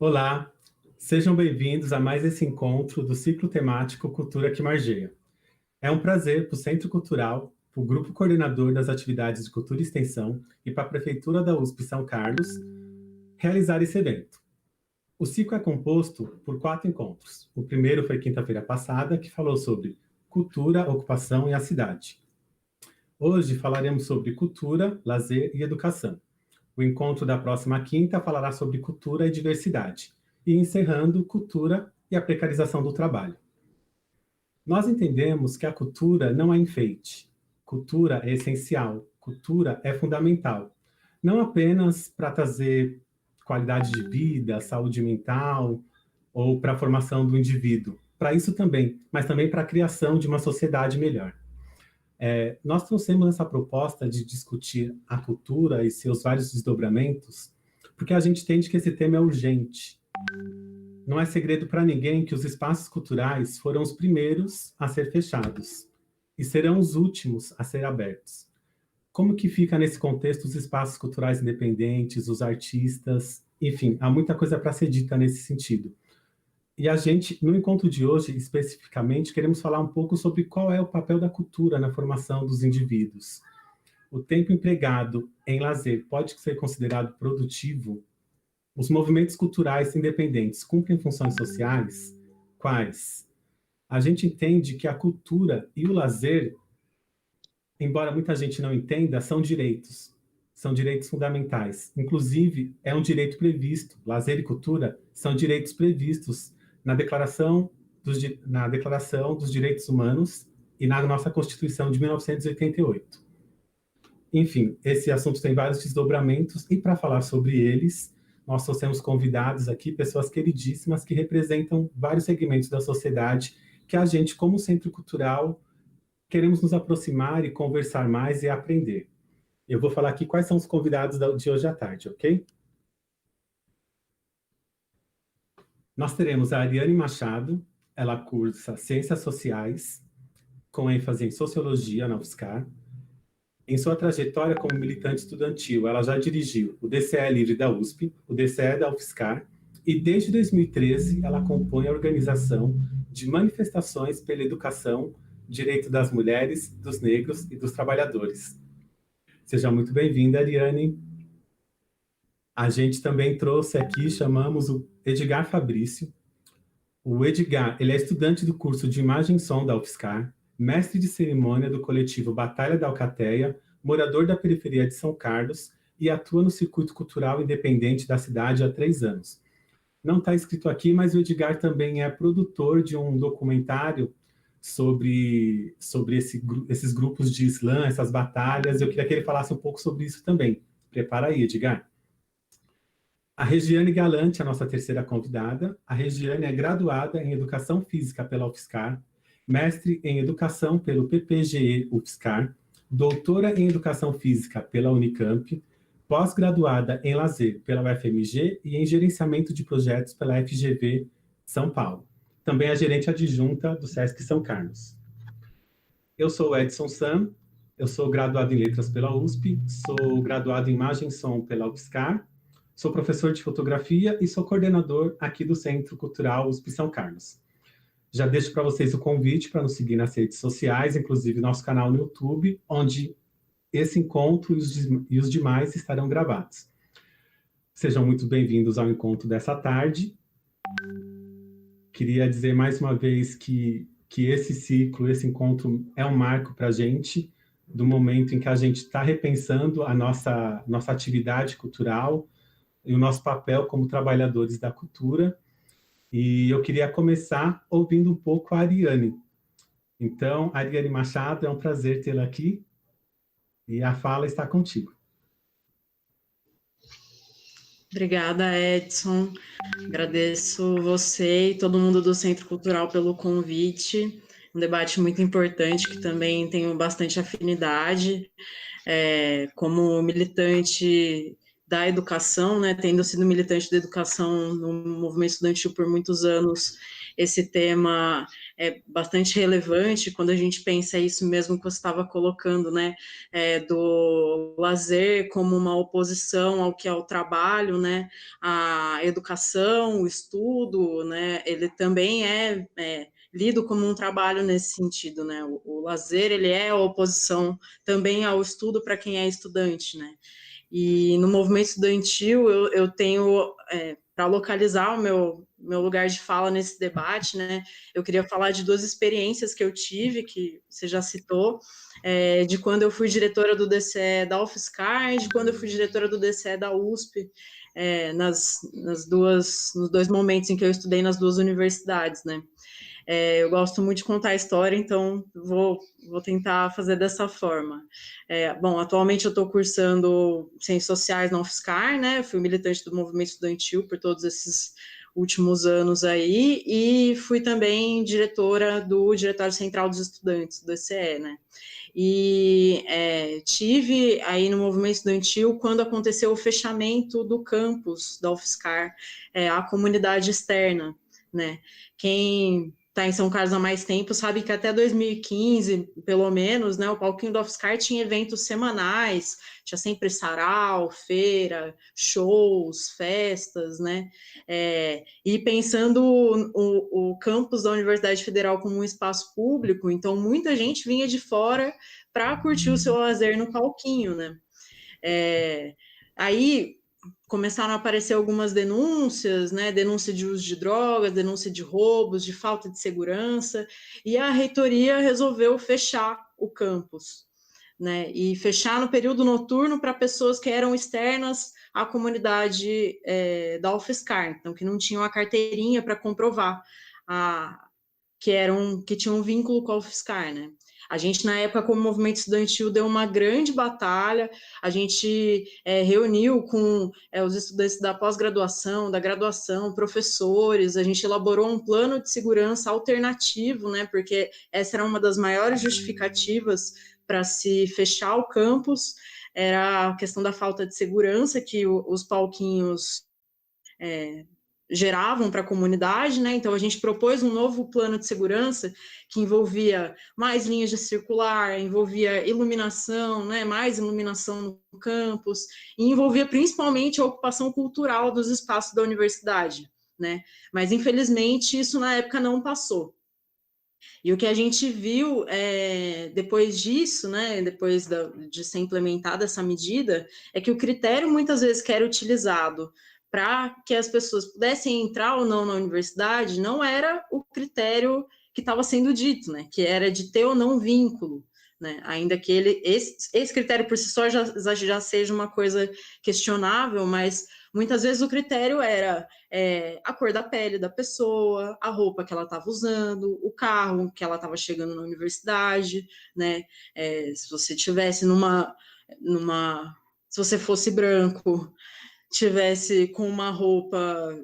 Olá, sejam bem-vindos a mais esse encontro do ciclo temático Cultura que Margeia. É um prazer para o Centro Cultural, para o Grupo Coordenador das Atividades de Cultura e Extensão e para a Prefeitura da USP São Carlos realizar esse evento. O ciclo é composto por 4 encontros. O primeiro foi quinta-feira passada, que falou sobre cultura, ocupação e a cidade. Hoje falaremos sobre cultura, lazer e educação. O encontro da próxima quinta falará sobre cultura e diversidade. E encerrando, cultura e a precarização do trabalho. Nós entendemos que a cultura não é enfeite. Cultura é essencial. Cultura é fundamental. Não apenas para trazer qualidade de vida, saúde mental ou para a formação do indivíduo. Para isso também, mas também para a criação de uma sociedade melhor. Nós trouxemos essa proposta de discutir a cultura e seus vários desdobramentos, porque a gente entende que esse tema é urgente. Não é segredo para ninguém que os espaços culturais foram os primeiros a ser fechados e serão os últimos a ser abertos. Como que fica nesse contexto os espaços culturais independentes, os artistas, enfim, há muita coisa para ser dita nesse sentido. E a gente, no encontro de hoje, especificamente, queremos falar um pouco sobre qual é o papel da cultura na formação dos indivíduos. O tempo empregado em lazer pode ser considerado produtivo? Os movimentos culturais independentes cumprem funções sociais? Quais? A gente entende que a cultura e o lazer, embora muita gente não entenda, são direitos fundamentais. Inclusive, é um direito previsto, lazer e cultura são direitos previstos na Declaração dos Direitos Humanos e na nossa Constituição de 1988. Enfim, esse assunto tem vários desdobramentos e para falar sobre eles, nós trouxemos convidados aqui, pessoas queridíssimas que representam vários segmentos da sociedade que a gente, como centro cultural, queremos nos aproximar e conversar mais e aprender. Eu vou falar aqui quais são os convidados de hoje à tarde, ok? Nós teremos a Ariane Machado, ela cursa Ciências Sociais, com ênfase em Sociologia na UFSCar. Em sua trajetória como militante estudantil, ela já dirigiu o DCE Livre da USP, o DCE da UFSCar, e desde 2013 ela compõe a organização de manifestações pela educação, direito das mulheres, dos negros e dos trabalhadores. Seja muito bem-vinda, Ariane. A gente também trouxe aqui, chamamos o Edgar Fabrício. O Edgar, ele é estudante do curso de Imagem e Som da UFSCar, mestre de cerimônia do coletivo Batalha da Alcateia, morador da periferia de São Carlos e atua no circuito cultural independente da cidade há 3 anos. Não está escrito aqui, mas o Edgar também é produtor de um documentário sobre esses grupos de slam, essas batalhas. Eu queria que ele falasse um pouco sobre isso também. Prepara aí, Edgar. A Regiane Galante, a nossa terceira convidada. A Regiane é graduada em Educação Física pela UFSCar, mestre em Educação pelo PPGE UFSCar, doutora em Educação Física pela Unicamp, pós-graduada em Lazer pela UFMG e em Gerenciamento de Projetos pela FGV São Paulo. Também é gerente adjunta do SESC São Carlos. Eu sou o Edson Sam, eu sou graduado em Letras pela USP, sou graduado em Imagem e Som pela UFSCar, sou professor de fotografia e sou coordenador aqui do Centro Cultural USP São Carlos. Já deixo para vocês o convite para nos seguir nas redes sociais, inclusive nosso canal no YouTube, onde esse encontro e os demais estarão gravados. Sejam muito bem-vindos ao encontro dessa tarde. Queria dizer mais uma vez que esse ciclo, esse encontro é um marco para a gente, do momento em que a gente está repensando a nossa atividade cultural, e o nosso papel como trabalhadores da cultura. E eu queria começar ouvindo um pouco a Ariane. Então, Ariane Machado, é um prazer tê-la aqui, e a fala está contigo. Obrigada, Edson. Agradeço você e todo mundo do Centro Cultural pelo convite. Um debate muito importante, que também tenho bastante afinidade. Como militante da educação, né, tendo sido militante da educação no movimento estudantil por muitos anos, esse tema é bastante relevante quando a gente pensa isso mesmo que você estava colocando, né, do lazer como uma oposição ao que é o trabalho, né, a educação, o estudo, né, ele também é lido como um trabalho nesse sentido, né, o lazer, ele é a oposição também ao estudo para quem é estudante, né, e no movimento estudantil eu tenho, para localizar o meu lugar de fala nesse debate, né, eu queria falar de duas experiências que eu tive, que você já citou, de quando eu fui diretora do DCE da UFSCar e de quando eu fui diretora do DCE da USP, nos dois momentos em que eu estudei nas duas universidades, né. Eu gosto muito de contar a história, então vou tentar fazer dessa forma. Bom, atualmente eu estou cursando Ciências Sociais na UFSCar, né? Fui militante do movimento estudantil por todos esses últimos anos aí, e fui também diretora do Diretório Central dos Estudantes, do ECE, né? E tive aí no movimento estudantil quando aconteceu o fechamento do campus da UFSCar, a comunidade externa, né? Quem está em São Carlos há mais tempo sabe que até 2015, pelo menos, né, o palquinho do UFSCar tinha eventos semanais, tinha sempre sarau, feira, shows, festas, né? E pensando o campus da Universidade Federal como um espaço público, então muita gente vinha de fora para curtir o seu lazer no palquinho, né? Aí começaram a aparecer algumas denúncias, né? Denúncia de uso de drogas, denúncia de roubos, de falta de segurança, e a reitoria resolveu fechar o campus, né? E fechar no período noturno para pessoas que eram externas à comunidade da UFSCar, então que não tinham a carteirinha para comprovar que tinham um vínculo com a UFSCar, né? A gente, na época, como movimento estudantil, deu uma grande batalha, a gente reuniu com os estudantes da pós-graduação, da graduação, professores, a gente elaborou um plano de segurança alternativo, né, porque essa era uma das maiores justificativas para se fechar o campus, era a questão da falta de segurança que os palquinhos geravam para a comunidade, né? Então a gente propôs um novo plano de segurança que envolvia mais linhas de circular, envolvia iluminação, né? Mais iluminação no campus, e envolvia principalmente a ocupação cultural dos espaços da universidade, né? Mas infelizmente isso na época não passou. E o que a gente viu depois disso, né, depois de ser implementada essa medida, é que o critério muitas vezes que era utilizado para que as pessoas pudessem entrar ou não na universidade não era o critério que estava sendo dito, né, que era de ter ou não vínculo, né, ainda que esse critério por si só já seja uma coisa questionável, mas muitas vezes o critério era a cor da pele da pessoa, a roupa que ela estava usando, o carro que ela estava chegando na universidade, né? Se você tivesse se você fosse branco, tivesse com uma roupa,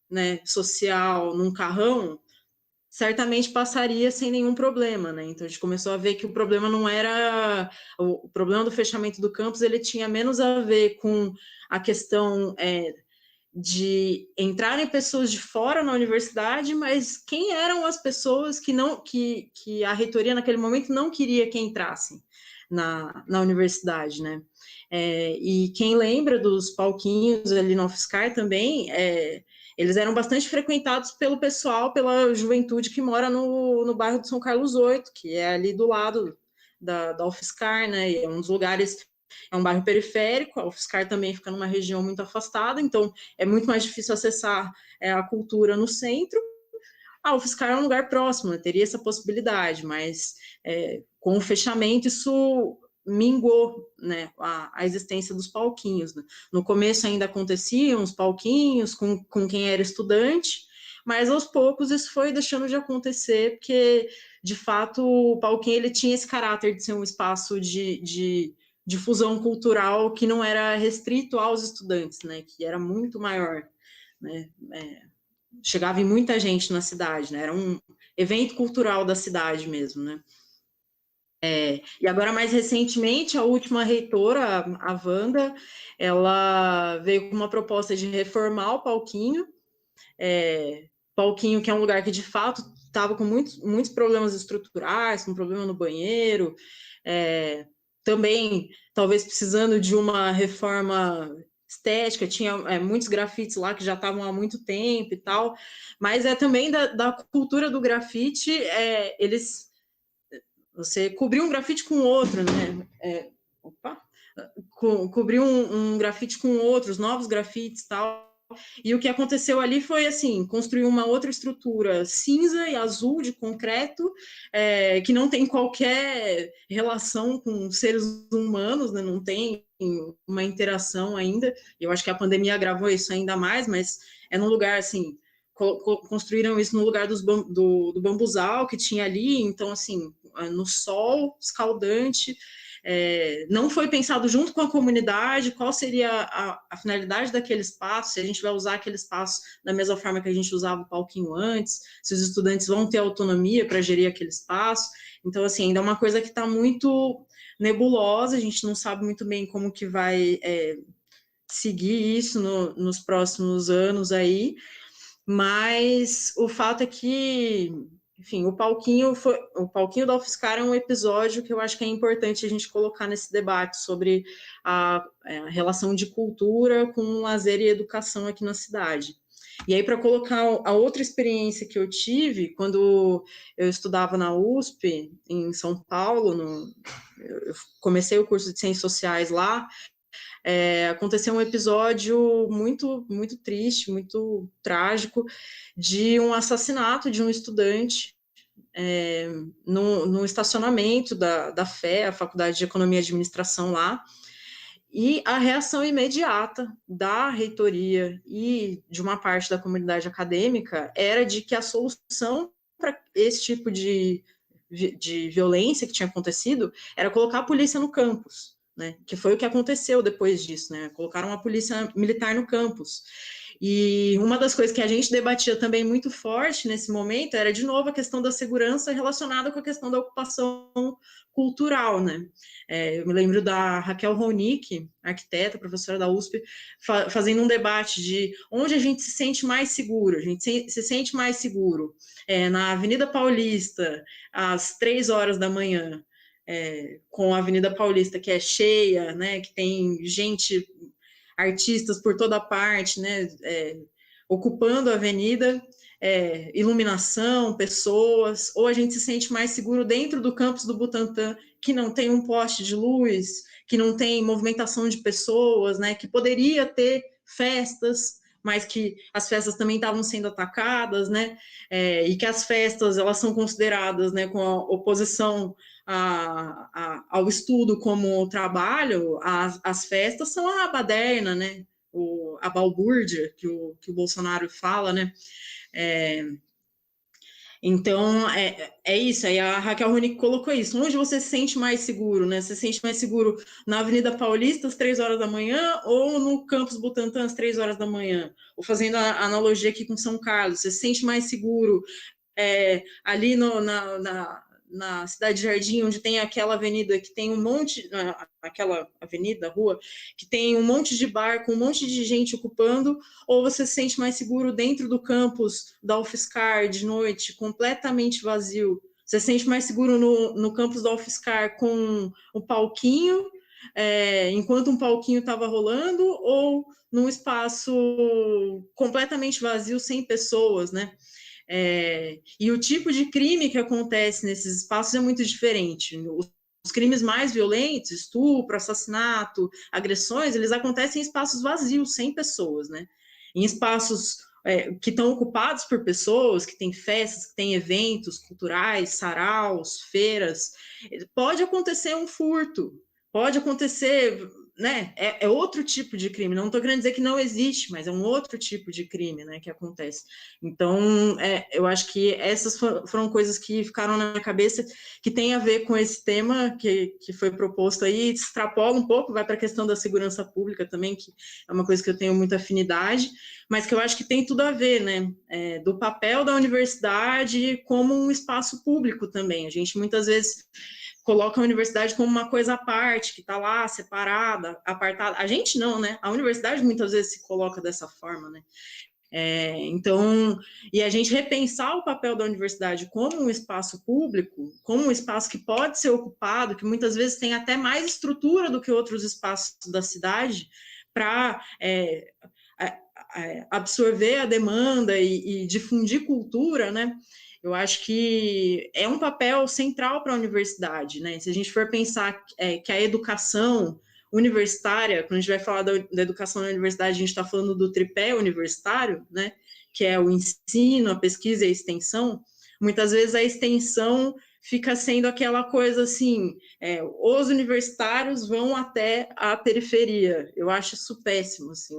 né, social, num carrão, certamente passaria sem nenhum problema, né? Então a gente começou a ver que o problema não era o problema do fechamento do campus, ele tinha menos a ver com a questão de entrarem pessoas de fora na universidade, mas quem eram as pessoas que a reitoria naquele momento não queria que entrassem na universidade, né? E quem lembra dos palquinhos ali no UFSCar também, eles eram bastante frequentados pelo pessoal, pela juventude que mora no bairro de São Carlos 8, que é ali do lado da UFSCar, né? E é um dos lugares, é um bairro periférico, a UFSCar também fica numa região muito afastada, então é muito mais difícil acessar a cultura no centro. A UFSCar é um lugar próximo, né? Teria essa possibilidade, mas com o fechamento isso mingou, né, a existência dos palquinhos, né? No começo ainda aconteciam os palquinhos com quem era estudante, mas aos poucos isso foi deixando de acontecer, porque de fato o palquinho ele tinha esse caráter de ser um espaço de difusão cultural que não era restrito aos estudantes, né, que era muito maior, né, chegava em muita gente na cidade, né, era um evento cultural da cidade mesmo, né. E agora, mais recentemente, a última reitora, a Wanda, ela veio com uma proposta de reformar o palquinho, palquinho, que é um lugar que de fato estava com muitos problemas estruturais, com problema no banheiro, também talvez precisando de uma reforma estética, tinha muitos grafites lá que já estavam há muito tempo e tal, mas também da cultura do grafite, você cobriu um grafite com outro, né? Cobrir um grafite com outros, novos grafites e tal. E o que aconteceu ali foi, assim, construir uma outra estrutura cinza e azul de concreto, que não tem qualquer relação com seres humanos, né? Não tem uma interação ainda. Eu acho que a pandemia agravou isso ainda mais, mas é num lugar, assim, construíram isso no lugar do bambuzal que tinha ali, então, assim, no sol escaldante, não foi pensado junto com a comunidade qual seria a finalidade daquele espaço, se a gente vai usar aquele espaço da mesma forma que a gente usava o palquinho antes, se os estudantes vão ter autonomia para gerir aquele espaço. Então, assim, ainda é uma coisa que está muito nebulosa, a gente não sabe muito bem como que vai seguir isso nos próximos anos aí, mas o fato é que, enfim, o palquinho da UFSCar é um episódio que eu acho que é importante a gente colocar nesse debate sobre a relação de cultura com lazer e educação aqui na cidade. E aí, para colocar a outra experiência que eu tive, quando eu estudava na USP, em São Paulo, eu comecei o curso de Ciências Sociais lá, aconteceu um episódio muito, muito triste, muito trágico, de um assassinato de um estudante no estacionamento da FE, a Faculdade de Economia e Administração lá, e a reação imediata da reitoria e de uma parte da comunidade acadêmica era de que a solução para esse tipo de violência que tinha acontecido era colocar a polícia no campus, né? Que foi o que aconteceu depois disso, né? Colocaram a polícia militar no campus. E uma das coisas que a gente debatia também muito forte nesse momento era, de novo, a questão da segurança relacionada com a questão da ocupação cultural, né? Eu me lembro da Raquel Ronick, arquiteta, professora da USP, fazendo um debate de onde a gente se sente mais seguro. A gente se sente mais seguro na Avenida Paulista, às 3 horas da manhã, com a Avenida Paulista, que é cheia, né? Que tem gente, artistas por toda parte, né? Ocupando a avenida, iluminação, pessoas, ou a gente se sente mais seguro dentro do campus do Butantã, que não tem um poste de luz, que não tem movimentação de pessoas, né? Que poderia ter festas, mas que as festas também estavam sendo atacadas, né? E que as festas, elas são consideradas, né, com a oposição ao estudo como trabalho, as festas são a baderna, né? A balbúrdia que o Bolsonaro fala, né? Então, é isso. Aí a Raquel Ronick colocou isso. Onde você se sente mais seguro, né? Você se sente mais seguro na Avenida Paulista, às 3 horas da manhã, ou no Campus Butantã, às 3 horas da manhã? Ou fazendo a analogia aqui com São Carlos, você se sente mais seguro ali na Cidade Jardim, onde tem aquela avenida que tem um monte, aquela avenida, rua, que tem um monte de bar com um monte de gente ocupando, ou você se sente mais seguro dentro do campus da UFSCar de noite, completamente vazio? Você se sente mais seguro no campus da UFSCar com o palquinho, enquanto um palquinho estava rolando, ou num espaço completamente vazio, sem pessoas, né? E o tipo de crime que acontece nesses espaços é muito diferente. Os crimes mais violentos, estupro, assassinato, agressões, eles acontecem em espaços vazios, sem pessoas, né? Em espaços que estão ocupados por pessoas, que têm festas, que têm eventos culturais, saraus, feiras. Pode acontecer um furto, pode acontecer, né? É outro tipo de crime. Não estou querendo dizer que não existe, mas é um outro tipo de crime, né, que acontece. Então, eu acho que essas foram coisas que ficaram na minha cabeça, que tem a ver com esse tema que foi proposto aí, extrapola um pouco, vai para a questão da segurança pública também, que é uma coisa que eu tenho muita afinidade, mas que eu acho que tem tudo a ver, né, do papel da universidade como um espaço público também. A gente muitas vezes coloca a universidade como uma coisa à parte, que está lá separada, apartada. A gente não, né? A universidade muitas vezes se coloca dessa forma, né? Então, e a gente repensar o papel da universidade como um espaço público, como um espaço que pode ser ocupado, que muitas vezes tem até mais estrutura do que outros espaços da cidade, para absorver a demanda e difundir cultura, né? Eu acho que é um papel central para a universidade, né? Se a gente for pensar que a educação universitária, quando a gente vai falar da educação na universidade, a gente está falando do tripé universitário, né? Que é o ensino, a pesquisa e a extensão. Muitas vezes a extensão fica sendo aquela coisa assim, os universitários vão até a periferia. Eu acho isso péssimo, assim,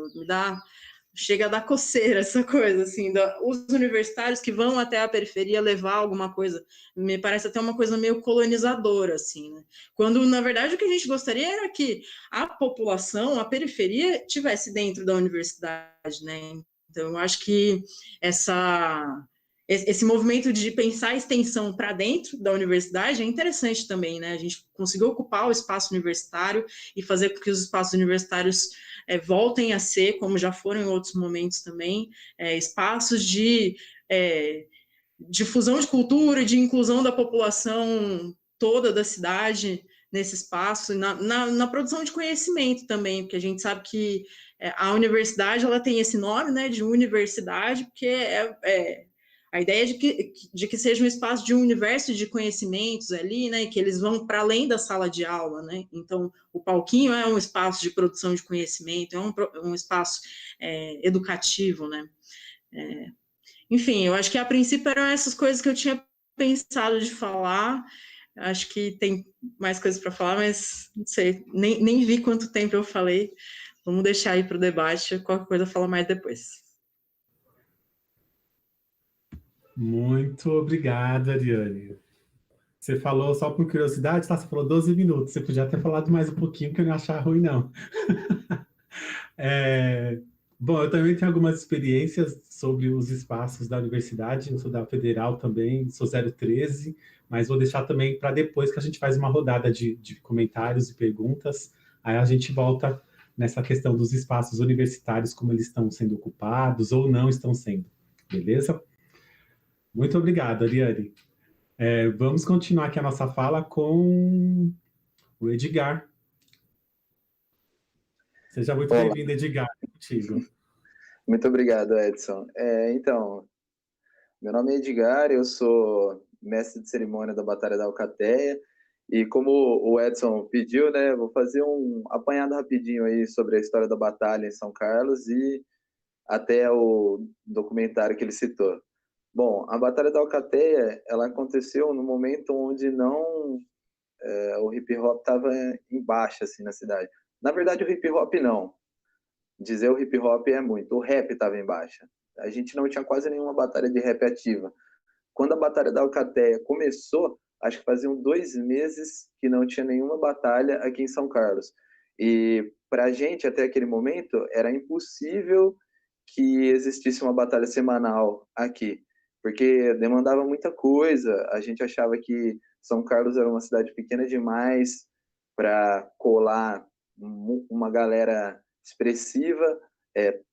chega a dar coceira essa coisa, assim, os universitários que vão até a periferia levar alguma coisa, me parece até uma coisa meio colonizadora, assim, né? Quando, na verdade, o que a gente gostaria era que a população, a periferia, tivesse dentro da universidade, né? Então, eu acho que esse movimento de pensar a extensão para dentro da universidade é interessante também, né? A gente conseguiu ocupar o espaço universitário e fazer com que os espaços universitários voltem a ser, como já foram em outros momentos também, espaços de difusão de cultura, de inclusão da população toda da cidade nesse espaço, na produção de conhecimento também, porque a gente sabe que a universidade ela tem esse nome, né, de universidade, porque a ideia de que seja um espaço de um universo de conhecimentos ali, né, que eles vão para além da sala de aula, né, então o palquinho é um espaço de produção de conhecimento, é um espaço educativo, né, enfim, eu acho que a princípio eram essas coisas que eu tinha pensado de falar, acho que tem mais coisas para falar, mas não sei, nem vi quanto tempo eu falei, vamos deixar aí para o debate, qualquer coisa eu falo mais depois. Muito obrigado, Ariane. Você falou, só por curiosidade, tá? Você falou 12 minutos. Você podia ter falado mais um pouquinho, que eu não ia achar ruim, não. Bom, eu também tenho algumas experiências sobre os espaços da universidade. Eu sou da Federal também, sou 013, mas vou deixar também para depois que a gente faz uma rodada de comentários e perguntas. Aí a gente volta nessa questão dos espaços universitários, como eles estão sendo ocupados ou não estão sendo. Beleza? Muito obrigado, Ariane. Vamos continuar aqui a nossa fala com o Edgar. Seja muito bem-vindo, Edgar, contigo. Muito obrigado, Edson. Então, meu nome é Edgar, eu sou mestre de cerimônia da Batalha da Alcateia, e como o Edson pediu, né, vou fazer um apanhado rapidinho aí sobre a história da batalha em São Carlos e até o documentário que ele citou. Bom, a Batalha da Alcateia, ela aconteceu no momento onde o hip hop estava em baixa assim na cidade. Na verdade, o hip hop não. Dizer o hip hop é muito. O rap estava em baixa. A gente não tinha quase nenhuma batalha de rap ativa. Quando a Batalha da Alcateia começou, acho que faziam 2 meses que não tinha nenhuma batalha aqui em São Carlos. E para a gente, até aquele momento, era impossível que existisse uma batalha semanal aqui, porque demandava muita coisa. A gente achava que São Carlos era uma cidade pequena demais para colar uma galera expressiva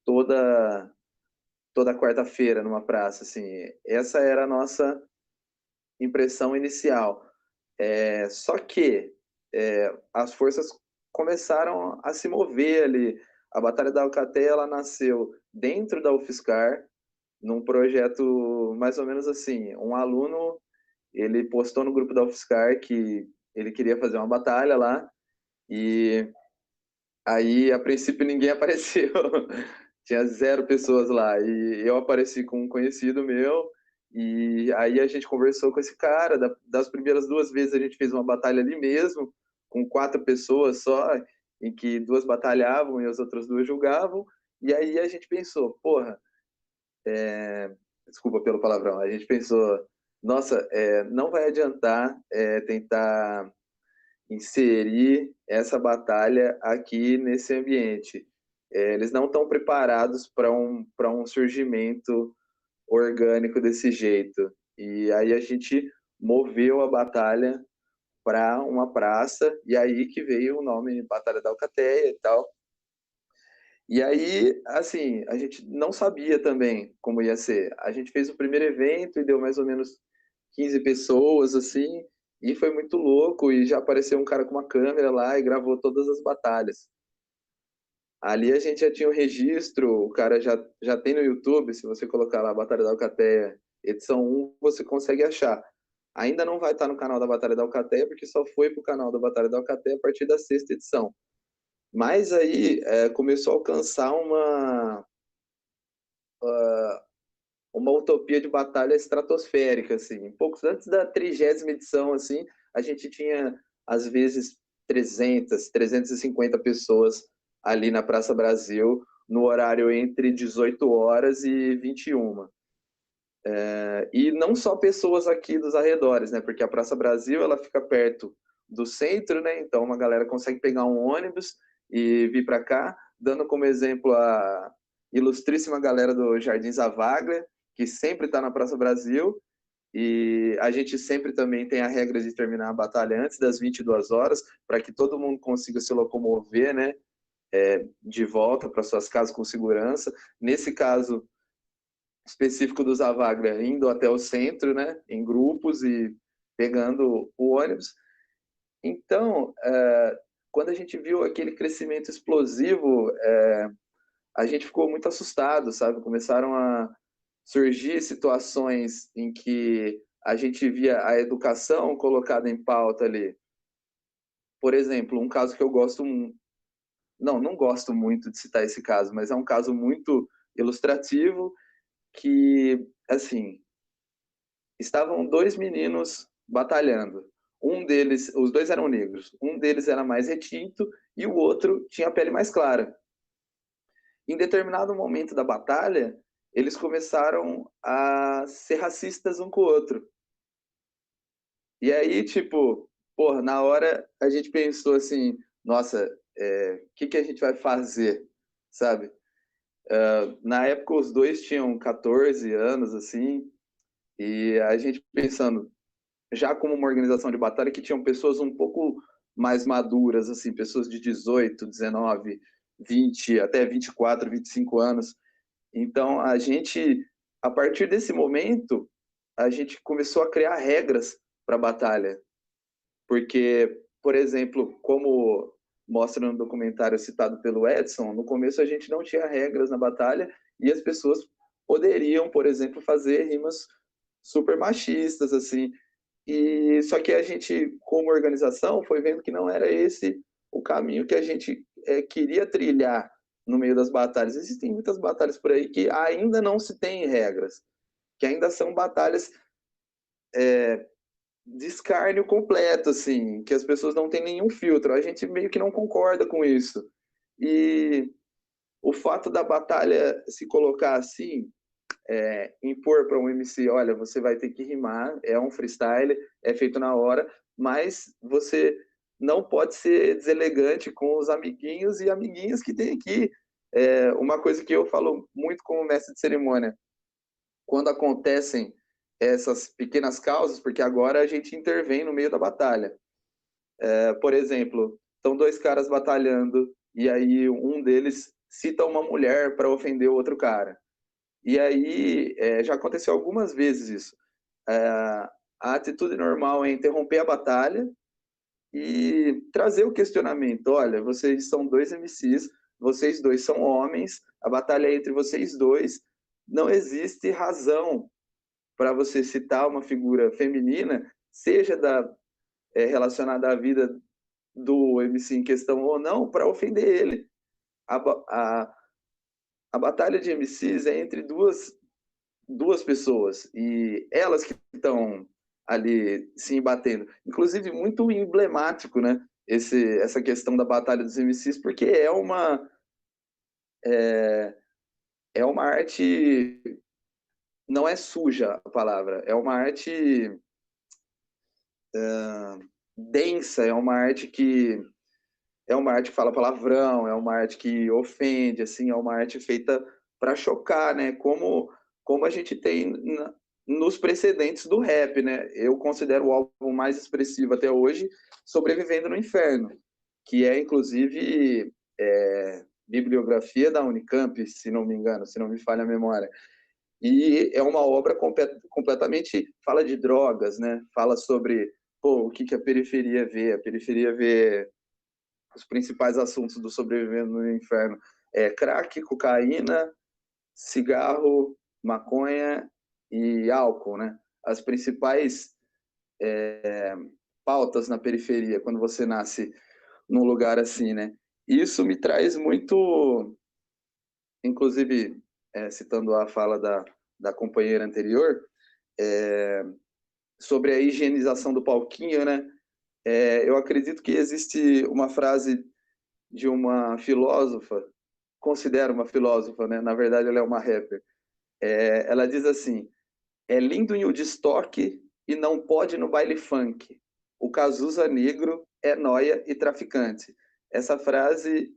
toda quarta-feira numa praça, assim. Essa era a nossa impressão inicial. Só que as forças começaram a se mover ali. A Batalha da Alcateia, ela nasceu dentro da UFSCar, num projeto mais ou menos assim. Um aluno, ele postou no grupo da UFSCar que ele queria fazer uma batalha lá, e aí, a princípio, ninguém apareceu. Tinha 0 pessoas lá. E eu apareci com um conhecido meu. E aí a gente conversou com esse cara. Das primeiras 2 vezes a gente fez uma batalha ali mesmo, com 4 pessoas só, em que 2 batalhavam e as outras 2 julgavam. E aí a gente pensou, porra, desculpa pelo palavrão, a gente pensou, nossa, não vai adiantar tentar inserir essa batalha aqui nesse ambiente. Eles não estão preparados para um surgimento orgânico desse jeito. E aí a gente moveu a batalha para uma praça, e aí que veio o nome Batalha da Alcateia e tal. E aí, assim, a gente não sabia também como ia ser. A gente fez o primeiro evento e deu mais ou menos 15 pessoas, assim, e foi muito louco. E já apareceu um cara com uma câmera lá e gravou todas as batalhas. Ali a gente já tinha o registro, o cara já tem no YouTube, se você colocar lá Batalha da Alcateia, edição 1, você consegue achar. Ainda não vai estar no canal da Batalha da Alcateia, porque só foi para o canal da Batalha da Alcateia a partir da 6ª edição. Mas aí começou a alcançar uma utopia de batalha estratosférica, assim. Poucos antes da 30ª edição, assim, a gente tinha, às vezes, 300, 350 pessoas ali na Praça Brasil, no horário entre 18 horas e 21. E não só pessoas aqui dos arredores, né? Porque a Praça Brasil, ela fica perto do centro, né? Então, uma galera consegue pegar um ônibus e vir para cá, dando como exemplo a ilustríssima galera do Jardim Zavaglia, que sempre está na Praça Brasil, e a gente sempre também tem a regra de terminar a batalha antes das 22 horas, para que todo mundo consiga se locomover, né? De volta para suas casas com segurança. Nesse caso específico do Zavaglia, indo até o centro, né? Em grupos e pegando o ônibus. Então, quando a gente viu aquele crescimento explosivo, a gente ficou muito assustado, sabe? Começaram a surgir situações em que a gente via a educação colocada em pauta ali. Por exemplo, um caso que eu gosto, não gosto muito de citar esse caso, mas é um caso muito ilustrativo que, assim, estavam 2 meninos batalhando. Um deles, os 2 eram negros. Um deles era mais retinto e o outro tinha a pele mais clara. Em determinado momento da batalha, eles começaram a ser racistas um com o outro. E aí, tipo, porra, na hora a gente pensou assim, nossa, que a gente vai fazer, sabe? Na época os 2 tinham 14 anos, assim, e a gente pensando, já como uma organização de batalha que tinham pessoas um pouco mais maduras, assim, pessoas de 18, 19, 20, até 24, 25 anos. Então, a partir desse momento, a gente começou a criar regras para a batalha. Porque, por exemplo, como mostra no documentário citado pelo Edson, no começo a gente não tinha regras na batalha e as pessoas poderiam, por exemplo, fazer rimas super machistas, assim. E só que a gente, como organização, foi vendo que não era esse o caminho que a gente queria trilhar no meio das batalhas. Existem muitas batalhas por aí que ainda não se tem regras, que ainda são batalhas de escárnio completo, assim, que as pessoas não têm nenhum filtro. A gente meio que não concorda com isso. E o fato da batalha se colocar assim, impor para um MC, olha, você vai ter que rimar, é um freestyle, é feito na hora, mas você não pode ser deselegante com os amiguinhos e amiguinhas que tem aqui. Uma coisa que eu falo muito como mestre de cerimônia, quando acontecem essas pequenas causas, porque agora a gente intervém no meio da batalha. Por exemplo, estão 2 caras batalhando e aí um deles cita uma mulher para ofender o outro cara. E aí, já aconteceu algumas vezes isso. A atitude normal é interromper a batalha e trazer o questionamento. Olha, vocês são 2 MCs, vocês 2 são homens, a batalha é entre vocês 2, não existe razão para você citar uma figura feminina, seja relacionada à vida do MC em questão ou não, para ofender ele. A batalha de MCs é entre duas pessoas e elas que estão ali se embatendo. Inclusive, muito emblemático, né? Essa questão da batalha dos MCs, porque é uma arte, não é suja a palavra, é uma arte densa, é uma arte que fala palavrão, é uma arte que ofende, assim, é uma arte feita para chocar, né? Como a gente tem nos precedentes do rap, né? Eu considero o álbum mais expressivo até hoje, Sobrevivendo no Inferno, que é, inclusive, bibliografia da Unicamp, se não me engano, se não me falha a memória. E é uma obra completamente, fala de drogas, né? Fala sobre o que a periferia vê. A periferia vê os principais assuntos do Sobrevivendo no Inferno. Crack, cocaína, cigarro, maconha e álcool, né? As principais pautas na periferia, quando você nasce num lugar assim, né? Isso me traz muito, inclusive, citando a fala da companheira anterior, sobre a higienização do palquinho, né? Eu acredito que existe uma frase de uma filósofa, considero uma filósofa, né? Na verdade, ela é uma rapper. Ela diz assim: é lindo em Woodstock e não pode no baile funk. O Cazuza negro é nóia e traficante. Essa frase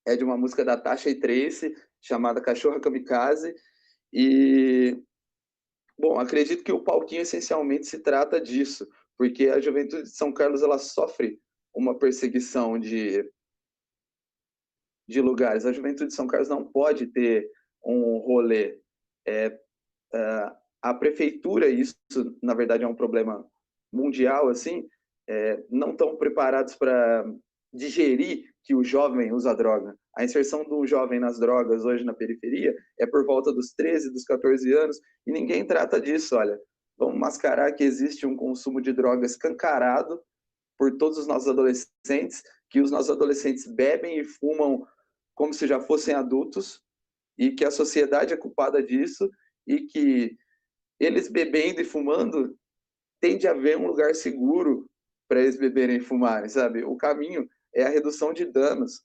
é de uma música da Tasha e Tracy, chamada Cachorra Kamikaze. E, bom, acredito que o palquinho essencialmente se trata disso, porque a juventude de São Carlos ela sofre uma perseguição de lugares. A juventude de São Carlos não pode ter um rolê. A prefeitura, isso na verdade é um problema mundial, assim, não estão preparados para digerir que o jovem usa droga. A inserção do jovem nas drogas hoje na periferia é por volta dos 13, dos 14 anos, e ninguém trata disso, olha. Vamos mascarar que existe um consumo de drogas escancarado por todos os nossos adolescentes, que os nossos adolescentes bebem e fumam como se já fossem adultos, e que a sociedade é culpada disso, e que eles bebendo e fumando, tem de haver um lugar seguro para eles beberem e fumarem, sabe? O caminho é a redução de danos.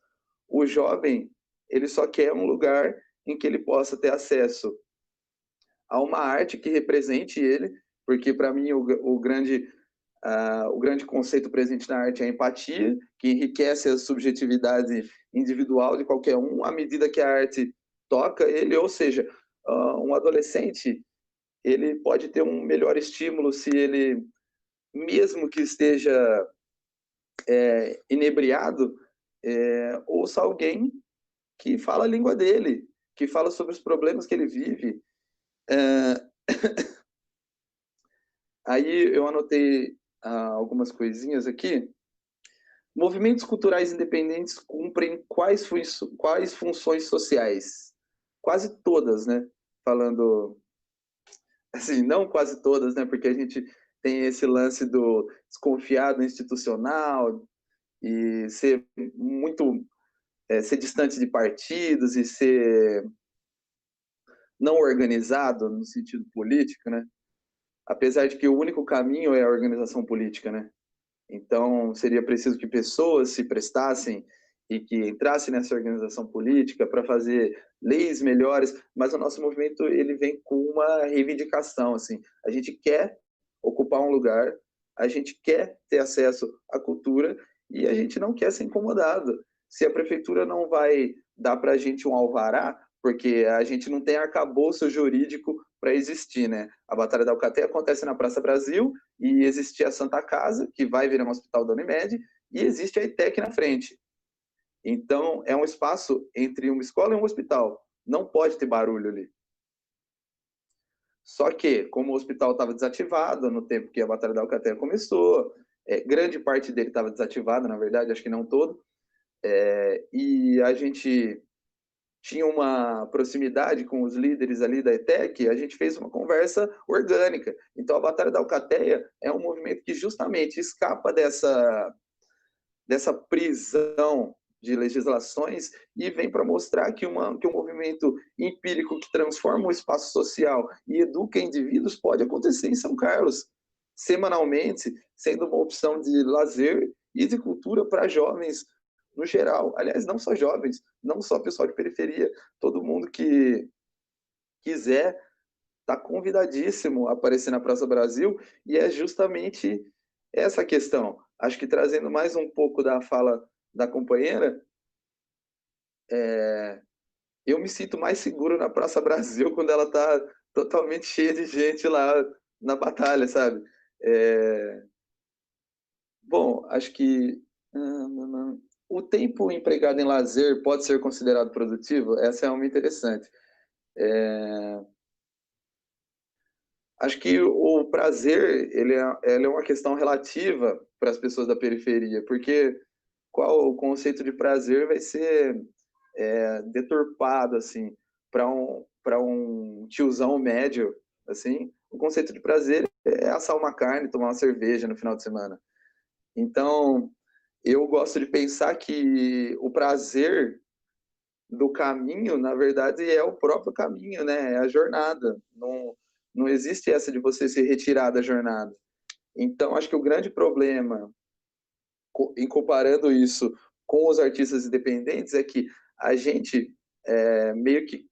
O jovem, ele só quer um lugar em que ele possa ter acesso a uma arte que represente ele, porque para mim o grande conceito presente na arte é a empatia, que enriquece a subjetividade individual de qualquer um à medida que a arte toca ele, ou seja, um adolescente ele pode ter um melhor estímulo se ele, mesmo que esteja inebriado, ouça alguém que fala a língua dele, que fala sobre os problemas que ele vive. Aí eu anotei algumas coisinhas aqui. Movimentos culturais independentes cumprem quais funções sociais? Quase todas, né? Falando assim, não quase todas, né? Porque a gente tem esse lance do desconfiado institucional e ser muito ser distante de partidos e ser não organizado no sentido político, né? Apesar de que o único caminho é a organização política, né? Então, seria preciso que pessoas se prestassem e que entrassem nessa organização política para fazer leis melhores, mas o nosso movimento ele vem com uma reivindicação, assim, a gente quer ocupar um lugar, a gente quer ter acesso à cultura e a gente não quer ser incomodado. Se a prefeitura não vai dar para a gente um alvará, porque a gente não tem arcabouço jurídico para existir, né? A Batalha da Alcateia acontece na Praça Brasil e existe a Santa Casa, que vai virar um hospital da Unimed, e existe a ITEC na frente. Então, é um espaço entre uma escola e um hospital. Não pode ter barulho ali. Só que, como o hospital estava desativado no tempo que a Batalha da Alcateia começou, grande parte dele estava desativado, na verdade, acho que não todo, e a gente tinha uma proximidade com os líderes ali da ETEC, a gente fez uma conversa orgânica. Então, a Batalha da Alcateia é um movimento que justamente escapa dessa prisão de legislações e vem para mostrar que um movimento empírico que transforma o espaço social e educa indivíduos pode acontecer em São Carlos, semanalmente, sendo uma opção de lazer e de cultura para jovens no geral. Aliás, não só jovens, não só pessoal de periferia, todo mundo que quiser está convidadíssimo a aparecer na Praça Brasil, e é justamente essa questão. Acho que trazendo mais um pouco da fala da companheira, eu me sinto mais seguro na Praça Brasil quando ela está totalmente cheia de gente lá na batalha, sabe? Bom, acho que o tempo empregado em lazer pode ser considerado produtivo? Essa é uma interessante. Acho que o prazer, ele é uma questão relativa para as pessoas da periferia, porque qual o conceito de prazer vai ser deturpado, assim, para um tiozão médio, assim, o conceito de prazer é assar uma carne, tomar uma cerveja no final de semana. Então, eu gosto de pensar que o prazer do caminho, na verdade, é o próprio caminho, né? É a jornada. Não existe essa de você se retirar da jornada. Então, acho que o grande problema, em comparando isso com os artistas independentes, é que a gente meio que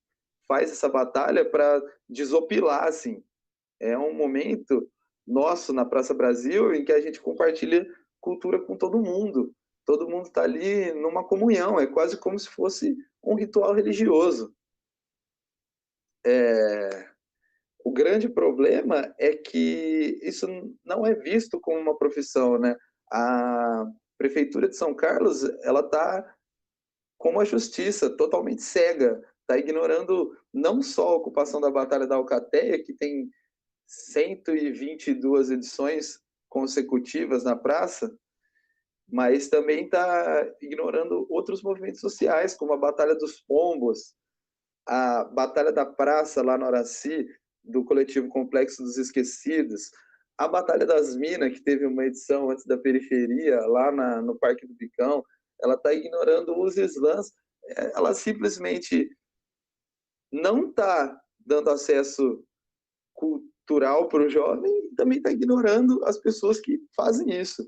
faz essa batalha para desopilar, assim. É um momento nosso na Praça Brasil em que a gente compartilha cultura com todo mundo. Todo mundo está ali numa comunhão, é quase como se fosse um ritual religioso. O grande problema é que isso não é visto como uma profissão, né? A Prefeitura de São Carlos, ela está como a justiça, totalmente cega, está ignorando não só a ocupação da Batalha da Alcateia, que tem 122 edições consecutivas na praça, mas também está ignorando outros movimentos sociais, como a Batalha dos Pombos, a Batalha da Praça, lá no Araci, do coletivo Complexo dos Esquecidos, a Batalha das Minas, que teve uma edição antes da periferia, lá no Parque do Picão, ela está ignorando os slams, ela simplesmente não está dando acesso cultural para o jovem e também está ignorando as pessoas que fazem isso.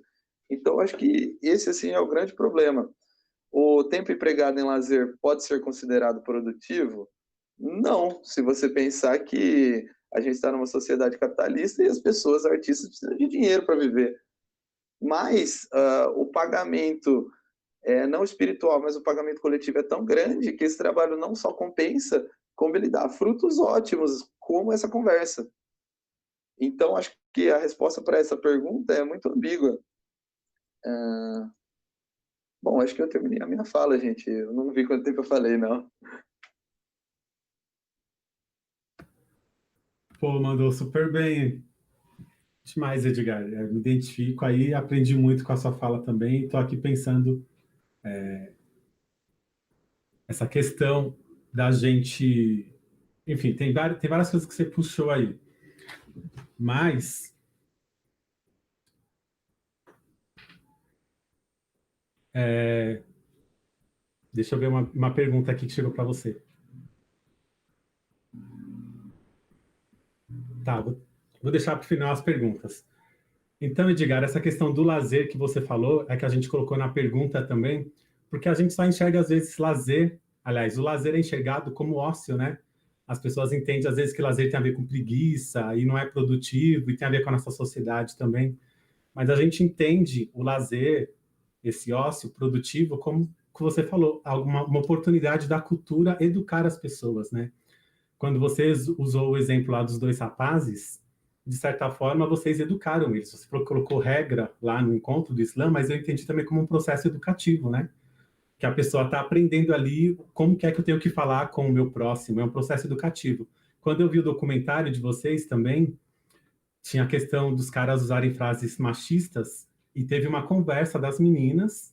Então, acho que esse assim, é o grande problema. O tempo empregado em lazer pode ser considerado produtivo? Não, se você pensar que a gente está numa sociedade capitalista e as pessoas, artistas, precisam de dinheiro para viver. Mas o pagamento, não espiritual, mas o pagamento coletivo é tão grande que esse trabalho não só compensa, como ele dá frutos ótimos, como essa conversa. Então, acho que a resposta para essa pergunta é muito ambígua. Bom, acho que eu terminei a minha fala, gente. Eu não vi quanto tempo eu falei, não. Pô, mandou super bem. Demais, Edgar. Eu me identifico aí, aprendi muito com a sua fala também. Estou aqui pensando essa questão da gente... Enfim, tem várias coisas que você puxou aí. Mas deixa eu ver uma pergunta aqui que chegou para você. Tá, vou deixar para o final as perguntas. Então, Edgar, essa questão do lazer que você falou, é que a gente colocou na pergunta também, porque a gente só enxerga, às vezes, lazer. Aliás, o lazer é enxergado como ócio, né? As pessoas entendem, às vezes, que lazer tem a ver com preguiça e não é produtivo, e tem a ver com a nossa sociedade também. Mas a gente entende o lazer, esse ócio produtivo, como que você falou, uma oportunidade da cultura educar as pessoas, né? Quando vocês usou o exemplo lá dos dois rapazes, de certa forma, vocês educaram eles. Você colocou regra lá no encontro do Islã, mas eu entendi também como um processo educativo, né? Que a pessoa está aprendendo ali como que é que eu tenho que falar com o meu próximo. É um processo educativo. Quando eu vi o documentário de vocês também, tinha a questão dos caras usarem frases machistas e teve uma conversa das meninas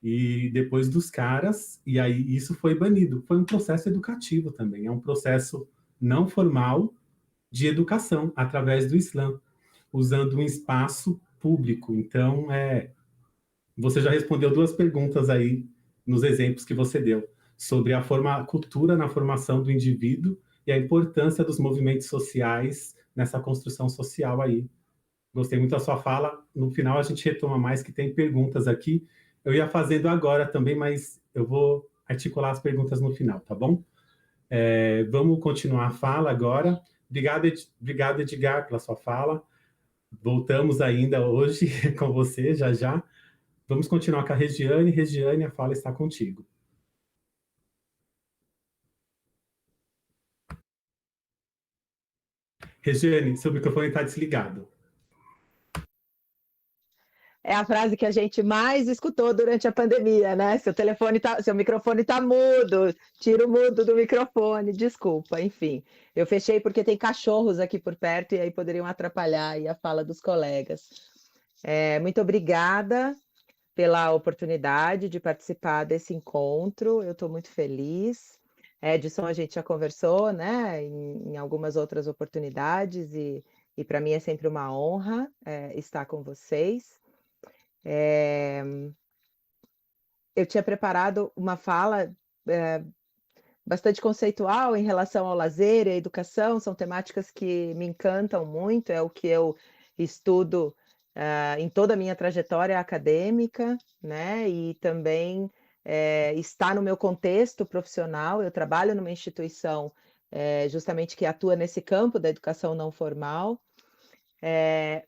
e depois dos caras, e aí isso foi banido. Foi um processo educativo também, é um processo não formal de educação através do Islã, usando um espaço público. Então, você já respondeu duas perguntas aí nos exemplos que você deu sobre a cultura na formação do indivíduo e a importância dos movimentos sociais nessa construção social aí. Gostei muito da sua fala. No final a gente retoma mais, que tem perguntas aqui. Eu ia fazendo agora também, mas eu vou articular as perguntas no final, tá bom? Vamos continuar a fala agora. Obrigado, Edgar, pela sua fala. Voltamos ainda hoje com você, já já. Vamos continuar com a Regiane. Regiane, a fala está contigo. Regiane, seu microfone está desligado. é a frase que a gente mais escutou durante a pandemia, né? Seu microfone tá mudo, tira o mudo do microfone, desculpa, enfim. Eu fechei porque tem cachorros aqui por perto e aí poderiam atrapalhar aí a fala dos colegas. Muito obrigada pela oportunidade de participar desse encontro, eu estou muito feliz. Edson, a gente já conversou, né, em algumas outras oportunidades e para mim é sempre uma honra estar com vocês. Eu tinha preparado uma fala bastante conceitual em relação ao lazer e à educação, são temáticas que me encantam muito, é o que eu estudo em toda a minha trajetória acadêmica, né? E também está no meu contexto profissional, eu trabalho numa instituição justamente que atua nesse campo da educação não formal,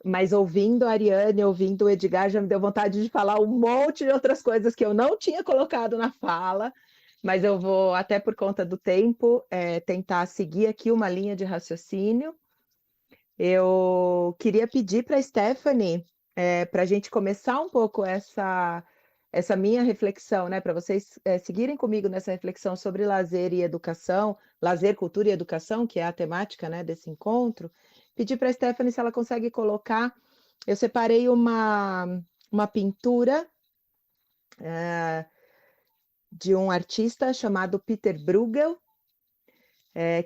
mas ouvindo a Ariane, ouvindo o Edgar, já me deu vontade de falar um monte de outras coisas que eu não tinha colocado na fala, mas eu vou, até por conta do tempo, tentar seguir aqui uma linha de raciocínio. Eu queria pedir para a Stephanie, para a gente começar um pouco essa minha reflexão, né? Para vocês seguirem comigo nessa reflexão sobre lazer e educação, lazer, cultura e educação, que é a temática, né, desse encontro. Pedir para a Stephanie se ela consegue colocar. Eu separei uma pintura de um artista chamado Peter Bruegel,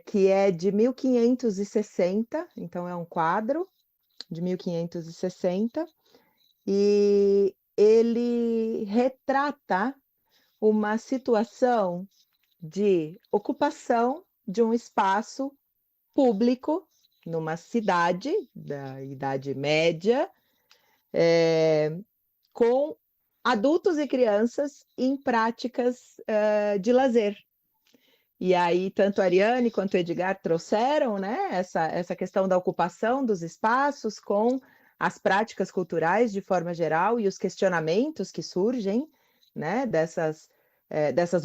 que é de 1560, então é um quadro de 1560, e ele retrata uma situação de ocupação de um espaço público numa cidade da Idade Média, com adultos e crianças em práticas de lazer. E aí, tanto a Ariane quanto o Edgar trouxeram, né, essa questão da ocupação dos espaços com as práticas culturais de forma geral e os questionamentos que surgem, né, dessas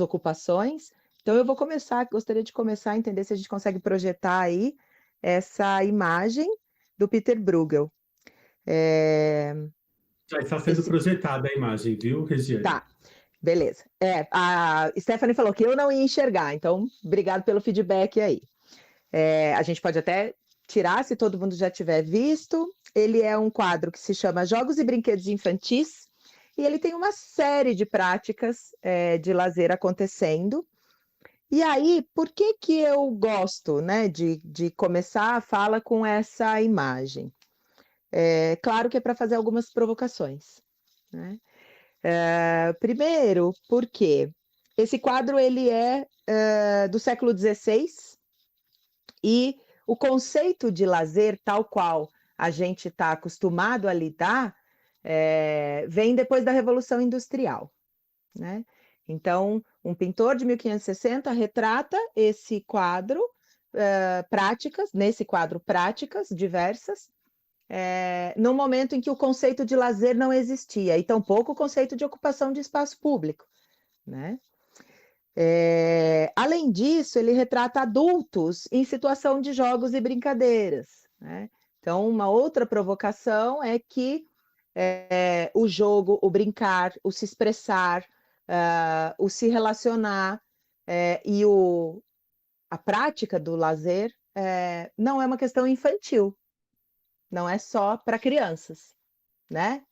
ocupações. Então, eu gostaria de começar a entender se a gente consegue projetar aí essa imagem do Peter Bruegel. Já está sendo projetada a imagem, viu, Regiane? Tá, beleza. A Stephanie falou que eu não ia enxergar, então obrigado pelo feedback aí. A gente pode até tirar, se todo mundo já tiver visto. Ele é um quadro que se chama Jogos e Brinquedos Infantis, e ele tem uma série de práticas de lazer acontecendo. E aí, por que que eu gosto, né, de começar a fala com essa imagem? Claro que é para fazer algumas provocações, né? Primeiro, porque esse quadro ele é do século XVI e o conceito de lazer, tal qual a gente está acostumado a lidar, vem depois da Revolução Industrial, né? Então, um pintor de 1560 retrata esse quadro, nesse quadro práticas diversas, no momento em que o conceito de lazer não existia, e tampouco o conceito de ocupação de espaço público, né? Além disso, ele retrata adultos em situação de jogos e brincadeiras, né? Então, uma outra provocação é que o jogo, o brincar, o se expressar, o se relacionar e a prática do lazer não é uma questão infantil, não é só para crianças, né?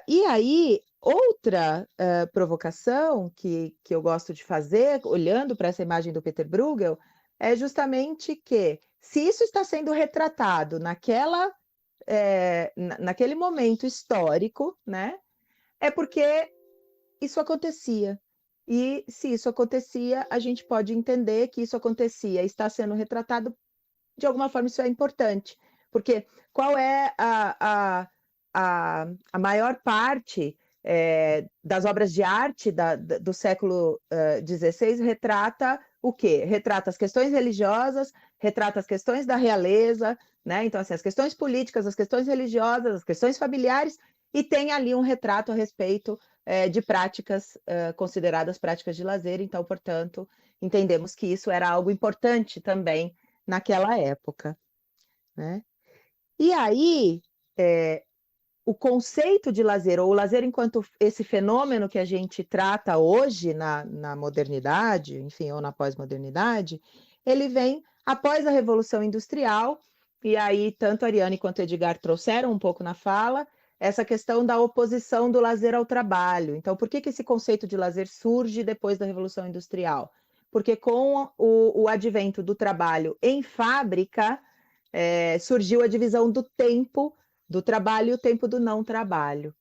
E aí, outra provocação que eu gosto de fazer, olhando para essa imagem do Peter Bruegel, é justamente que, se isso está sendo retratado naquele momento histórico, né, é porque isso acontecia. E se isso acontecia, a gente pode entender que isso acontecia, está sendo retratado, de alguma forma isso é importante. Porque qual é a maior parte das obras de arte do século XVI retrata o quê? Retrata as questões religiosas, retrata as questões da realeza, né? Então, assim, as questões políticas, as questões religiosas, as questões familiares, e tem ali um retrato a respeito de práticas consideradas práticas de lazer. Então, portanto, entendemos que isso era algo importante também naquela época, né? E aí, o conceito de lazer, ou o lazer enquanto esse fenômeno que a gente trata hoje na modernidade, enfim, ou na pós-modernidade, ele vem após a Revolução Industrial, e aí tanto a Ariane quanto o Edgar trouxeram um pouco na fala, essa questão da oposição do lazer ao trabalho. Então, por que esse conceito de lazer surge depois da Revolução Industrial? Porque com o advento do trabalho em fábrica, surgiu a divisão do tempo do trabalho e o tempo do não trabalho,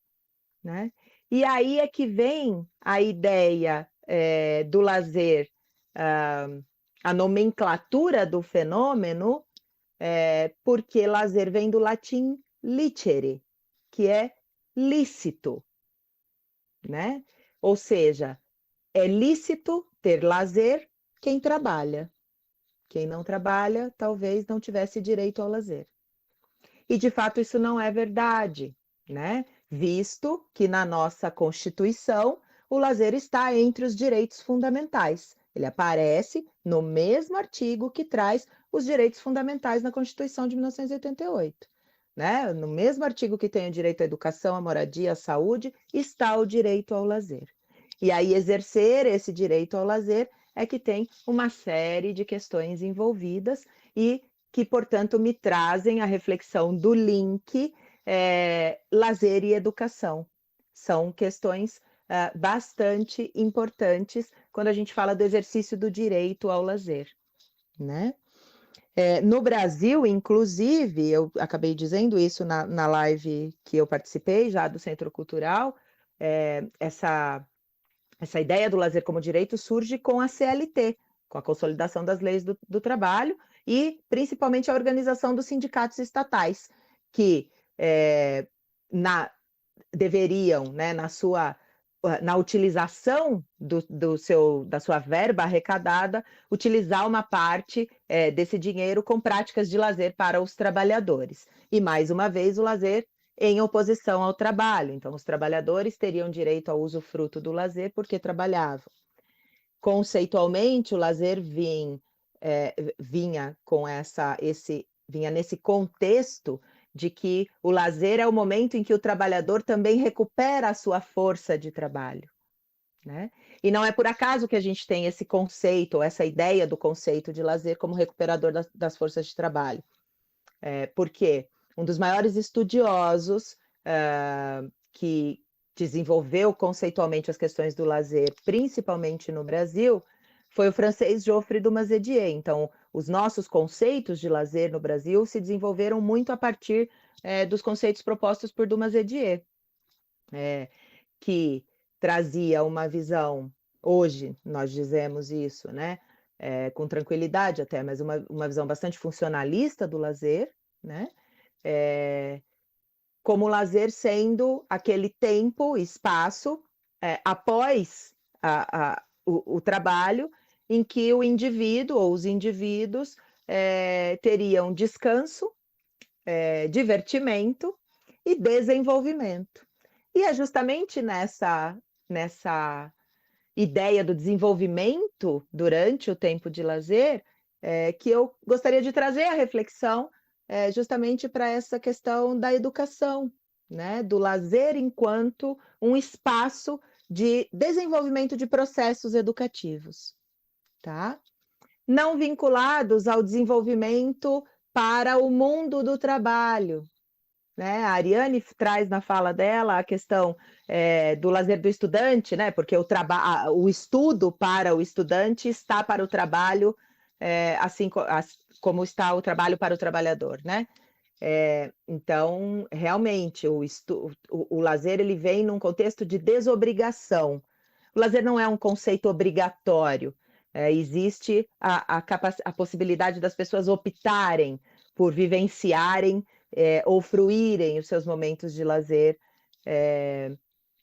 né? E aí é que vem a ideia do lazer, a nomenclatura do fenômeno, porque lazer vem do latim licere, que é lícito, né? Ou seja, é lícito ter lazer quem trabalha. Quem não trabalha, talvez não tivesse direito ao lazer. E, de fato, isso não é verdade, né? Visto que na nossa Constituição o lazer está entre os direitos fundamentais. Ele aparece no mesmo artigo que traz os direitos fundamentais na Constituição de 1988. Né? No mesmo artigo que tem o direito à educação, à moradia, à saúde, está o direito ao lazer. E aí, exercer esse direito ao lazer é que tem uma série de questões envolvidas e que, portanto, me trazem a reflexão do link lazer e educação. São questões bastante importantes quando a gente fala do exercício do direito ao lazer, né? No Brasil, inclusive, eu acabei dizendo isso na live que eu participei já do Centro Cultural, essa ideia do lazer como direito surge com a CLT, com a consolidação das leis do trabalho e principalmente a organização dos sindicatos estatais, que deveriam, né, na utilização da sua verba arrecadada, utilizar uma parte desse dinheiro com práticas de lazer para os trabalhadores. E, mais uma vez, o lazer em oposição ao trabalho. Então, os trabalhadores teriam direito ao usufruto do lazer porque trabalhavam. Conceitualmente, o lazer vinha nesse contexto de que o lazer é o momento em que o trabalhador também recupera a sua força de trabalho, né? E não é por acaso que a gente tem esse conceito, ou essa ideia do conceito de lazer como recuperador das forças de trabalho. Porque um dos maiores estudiosos que desenvolveu conceitualmente as questões do lazer, principalmente no Brasil, foi o francês Geoffroy Dumazedier. Então, os nossos conceitos de lazer no Brasil se desenvolveram muito a partir dos conceitos propostos por Dumazedier, que trazia uma visão, hoje nós dizemos isso, né, com tranquilidade até, mas uma visão bastante funcionalista do lazer, né, como o lazer sendo aquele tempo, espaço, após o trabalho, em que o indivíduo ou os indivíduos teriam descanso, divertimento e desenvolvimento. E é justamente nessa ideia do desenvolvimento durante o tempo de lazer que eu gostaria de trazer a reflexão justamente para essa questão da educação, né? Do lazer enquanto um espaço de desenvolvimento de processos educativos, tá? Não vinculados ao desenvolvimento para o mundo do trabalho, né? A Ariane traz na fala dela a questão do lazer do estudante, né? Porque o estudo para o estudante está para o trabalho, assim como está o trabalho para o trabalhador, né? Então, realmente, o lazer ele vem num contexto de desobrigação. O lazer não é um conceito obrigatório. Existe a possibilidade das pessoas optarem por vivenciarem ou fruírem os seus momentos de lazer.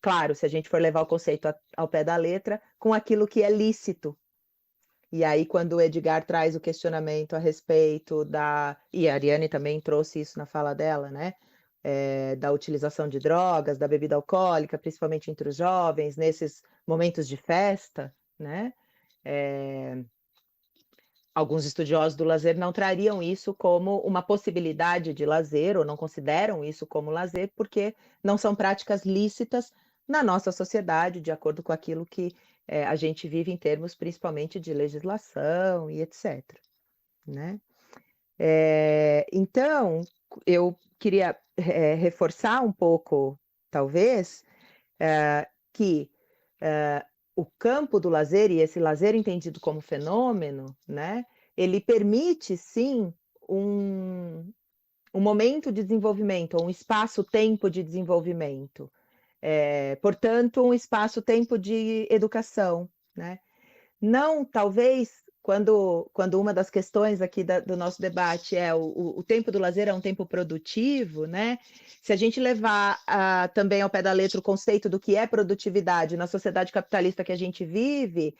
Claro, se a gente for levar o conceito ao pé da letra, com aquilo que é lícito. E aí, quando o Edgar traz o questionamento a respeito e a Ariane também trouxe isso na fala dela, né? Da utilização de drogas, da bebida alcoólica, principalmente entre os jovens, nesses momentos de festa, né? alguns estudiosos do lazer não trariam isso como uma possibilidade de lazer, ou não consideram isso como lazer, porque não são práticas lícitas na nossa sociedade, de acordo com aquilo que a gente vive em termos principalmente de legislação e etc. Né? Então, eu queria reforçar um pouco, talvez, que o campo do lazer, e esse lazer entendido como fenômeno, né, ele permite, sim, um momento de desenvolvimento, um espaço-tempo de desenvolvimento. Portanto, um espaço-tempo de educação. Né? Não, talvez, quando uma das questões aqui do nosso debate é o tempo do lazer é um tempo produtivo, né? Se a gente levar também ao pé da letra o conceito do que é produtividade na sociedade capitalista que a gente vive,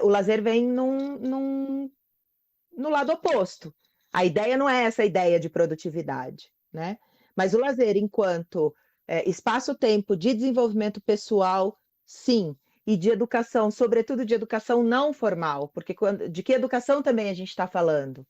o lazer vem no lado oposto. A ideia não é essa ideia de produtividade, né? Mas o lazer, enquanto espaço-tempo de desenvolvimento pessoal, sim, e de educação, sobretudo de educação não formal, porque de que educação também a gente está falando?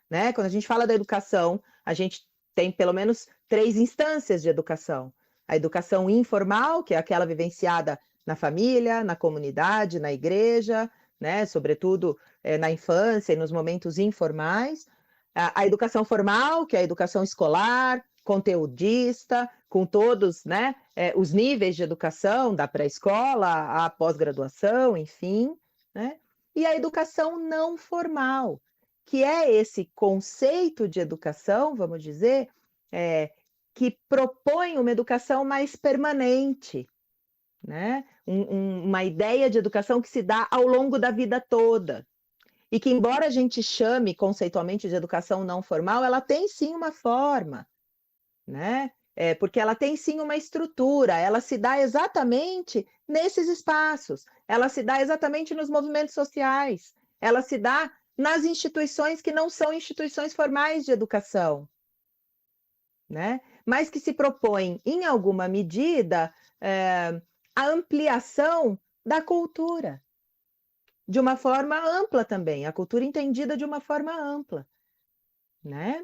Né? Quando a gente fala da educação, a gente tem pelo menos 3 instâncias de educação. A educação informal, que é aquela vivenciada na família, na comunidade, na igreja, né? Sobretudo na infância e nos momentos informais. A educação formal, que é a educação escolar, conteudista, com todos, né, os níveis de educação, da pré-escola à pós-graduação, enfim, né? E a educação não formal, que é esse conceito de educação, vamos dizer, que propõe uma educação mais permanente, né? Uma ideia de educação que se dá ao longo da vida toda. E que, embora a gente chame conceitualmente de educação não formal, ela tem sim uma forma, né? Porque ela tem sim uma estrutura, ela se dá exatamente nesses espaços, ela se dá exatamente nos movimentos sociais, ela se dá nas instituições que não são instituições formais de educação, né? Mas que se propõem, em alguma medida, a ampliação da cultura, de uma forma ampla também, a cultura entendida de uma forma ampla, né?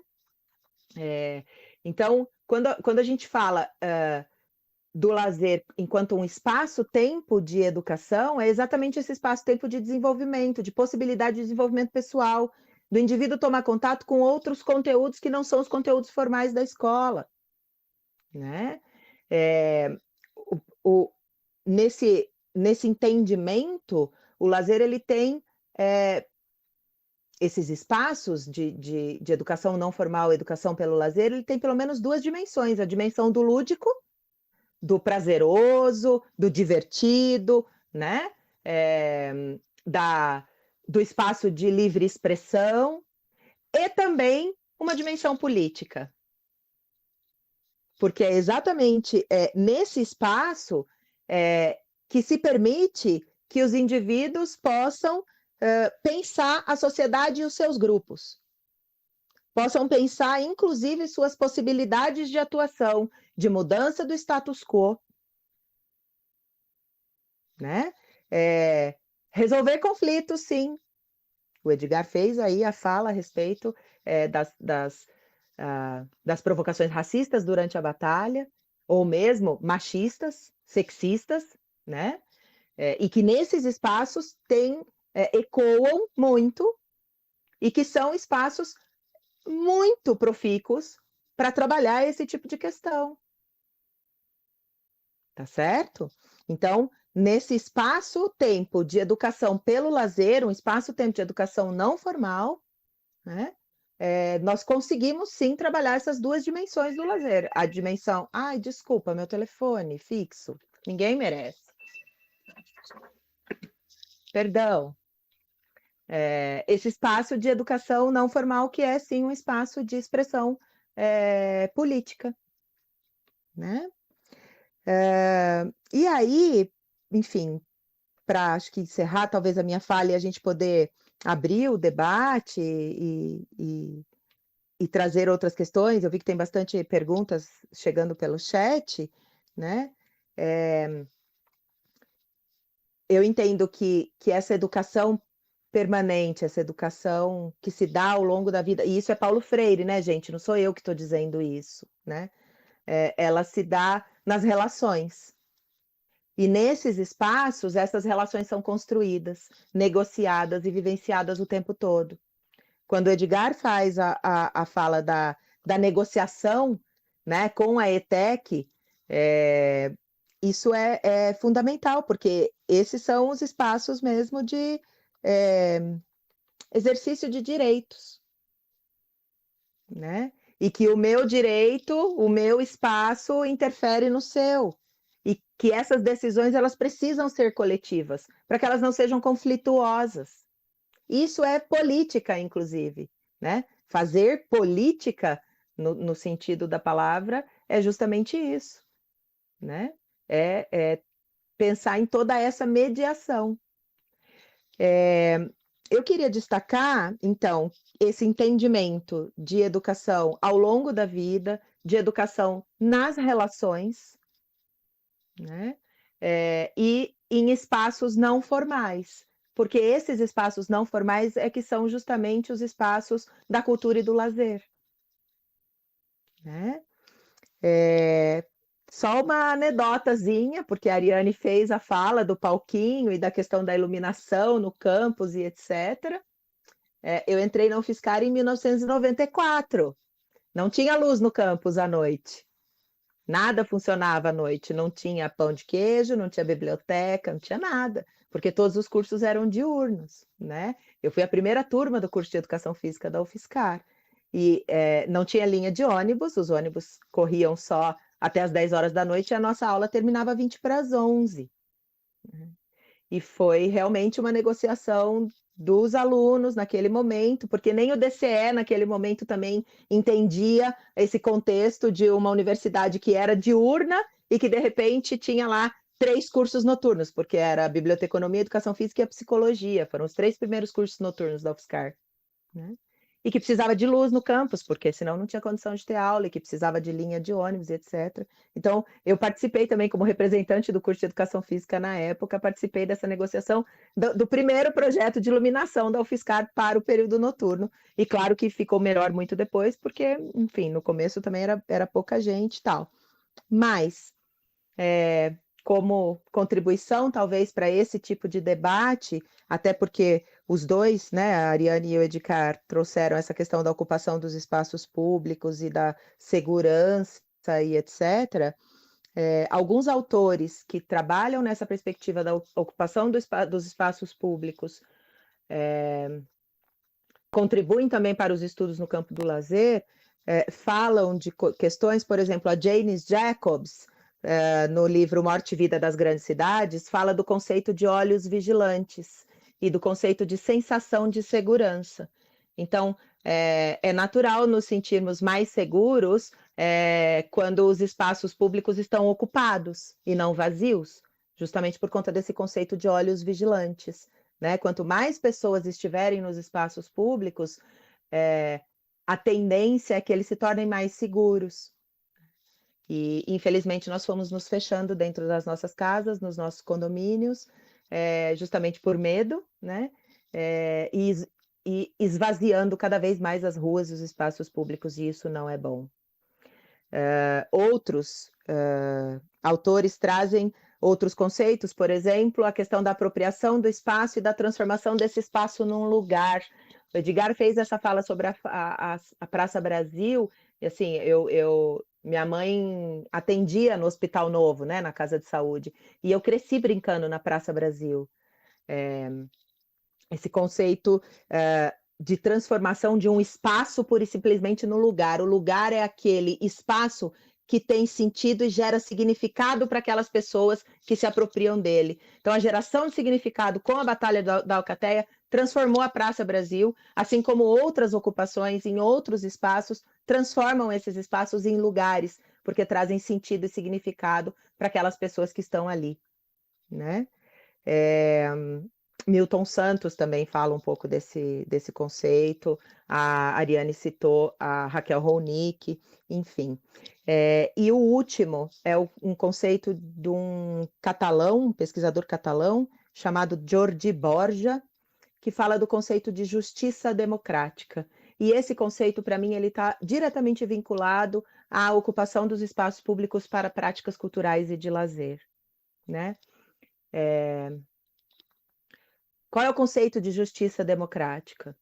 Então, quando a gente fala do lazer enquanto um espaço-tempo de educação, é exatamente esse espaço-tempo de desenvolvimento, de possibilidade de desenvolvimento pessoal, do indivíduo tomar contato com outros conteúdos que não são os conteúdos formais da escola. Né? Nesse entendimento, o lazer ele tem esses espaços de educação não formal, educação pelo lazer, ele tem pelo menos 2 dimensões, a dimensão do lúdico, do prazeroso, do divertido, né? Do espaço de livre expressão, e também uma dimensão política. Porque é exatamente nesse espaço que se permite que os indivíduos possam pensar a sociedade e os seus grupos. Possam pensar, inclusive, suas possibilidades de atuação, de mudança do status quo. Né? Resolver conflitos, sim. O Edgar fez aí a fala a respeito das provocações racistas durante a batalha, ou mesmo machistas, sexistas, né? E que nesses espaços ecoam muito e que são espaços muito profícuos para trabalhar esse tipo de questão. Tá certo? Então, nesse espaço-tempo de educação pelo lazer, um espaço-tempo de educação não formal, né? Nós conseguimos sim trabalhar essas 2 dimensões do lazer. A dimensão, ai, desculpa, meu telefone fixo, ninguém merece. Perdão. Esse espaço de educação não formal, que é sim um espaço de expressão política, né? E aí, enfim, para acho que encerrar talvez a minha fala e a gente poder abrir o debate e trazer outras questões, eu vi que tem bastante perguntas chegando pelo chat, né? Eu entendo que essa educação permanente, essa educação que se dá ao longo da vida. E isso é Paulo Freire, né, gente? Não sou eu que estou dizendo isso, né? Ela se dá nas relações. E nesses espaços, essas relações são construídas, negociadas e vivenciadas o tempo todo. Quando Edgar faz a fala da negociação, né, com a ETEC, isso é fundamental, porque esses são os espaços mesmo de exercício de direitos, né? E que o meu direito, o meu espaço interfere no seu. E que essas decisões elas precisam ser coletivas, para que elas não sejam conflituosas. Isso é política, inclusive, né? Fazer política, no sentido da palavra, é justamente isso, né? É pensar em toda essa mediação. Eu queria destacar, então, esse entendimento de educação ao longo da vida, de educação nas relações, né? E em espaços não formais, porque esses espaços não formais é que são justamente os espaços da cultura e do lazer, né? Só uma anedotazinha, porque a Ariane fez a fala do palquinho e da questão da iluminação no campus e etc. Eu entrei na UFSCar em 1994, não tinha luz no campus à noite. Nada funcionava à noite, não tinha pão de queijo, não tinha biblioteca, não tinha nada, porque todos os cursos eram diurnos, né? Eu fui a primeira turma do curso de Educação Física da UFSCar, e não tinha linha de ônibus, os ônibus corriam só até as 10 horas da noite, e a nossa aula terminava 20 para as 11. E foi realmente uma negociação dos alunos naquele momento, porque nem o DCE naquele momento também entendia esse contexto de uma universidade que era diurna e que de repente tinha lá 3 cursos noturnos, porque era a Biblioteconomia, Educação Física e a Psicologia, foram os 3 primeiros cursos noturnos da UFSCar, né? E que precisava de luz no campus, porque senão não tinha condição de ter aula, e que precisava de linha de ônibus, etc. Então, eu participei também como representante do curso de Educação Física na época, participei dessa negociação do primeiro projeto de iluminação da UFSCar para o período noturno, e claro que ficou melhor muito depois, porque, enfim, no começo também era pouca gente e tal. Mas, como contribuição, talvez, para esse tipo de debate, até porque os dois, né, a Ariane e o Edgar, trouxeram essa questão da ocupação dos espaços públicos e da segurança e etc., alguns autores que trabalham nessa perspectiva da ocupação dos espaços públicos contribuem também para os estudos no campo do lazer, falam de questões, por exemplo, a Janice Jacobs, no livro Morte e Vida das Grandes Cidades, fala do conceito de olhos vigilantes e do conceito de sensação de segurança. Então, é natural nos sentirmos mais seguros quando os espaços públicos estão ocupados e não vazios, justamente por conta desse conceito de olhos vigilantes, né? Quanto mais pessoas estiverem nos espaços públicos, a tendência é que eles se tornem mais seguros. E, infelizmente, nós fomos nos fechando dentro das nossas casas, nos nossos condomínios, justamente por medo, né? E esvaziando cada vez mais as ruas e os espaços públicos, e isso não é bom. Outros autores trazem outros conceitos, por exemplo, a questão da apropriação do espaço e da transformação desse espaço num lugar. O Edgar fez essa fala sobre a Praça Brasil, e assim, minha mãe atendia no Hospital Novo, né, na Casa de Saúde, e eu cresci brincando na Praça Brasil. Esse conceito de transformação de um espaço pura e simplesmente no lugar. O lugar é aquele espaço que tem sentido e gera significado para aquelas pessoas que se apropriam dele. Então, a geração de significado com a Batalha da Alcateia transformou a Praça Brasil, assim como outras ocupações em outros espaços transformam esses espaços em lugares, porque trazem sentido e significado para aquelas pessoas que estão ali, né? Milton Santos também fala um pouco desse conceito, a Ariane citou a Raquel Ronick, enfim. E o último é um conceito de um catalão, um pesquisador catalão, chamado Jordi Borja, que fala do conceito de justiça democrática. E esse conceito, para mim, ele está diretamente vinculado à ocupação dos espaços públicos para práticas culturais e de lazer, né? Qual é o conceito de justiça democrática?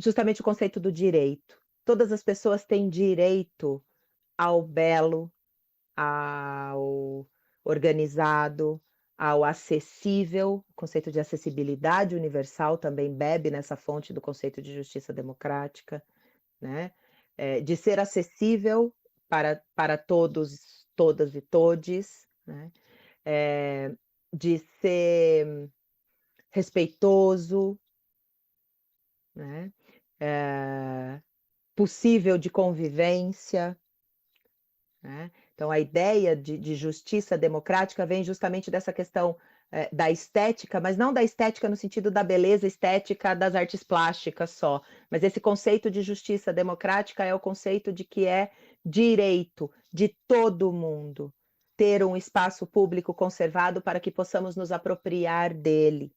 Justamente o conceito do direito. Todas as pessoas têm direito ao belo, ao organizado, ao acessível. O conceito de acessibilidade universal também bebe nessa fonte do conceito de justiça democrática, né? De ser acessível para todos, todas e todes, né? De ser respeitoso, né? Possível de convivência, né? Então, a ideia de justiça democrática vem justamente dessa questão da estética, mas não da estética no sentido da beleza estética das artes plásticas só, mas esse conceito de justiça democrática é o conceito de que é direito de todo mundo ter um espaço público conservado para que possamos nos apropriar dele.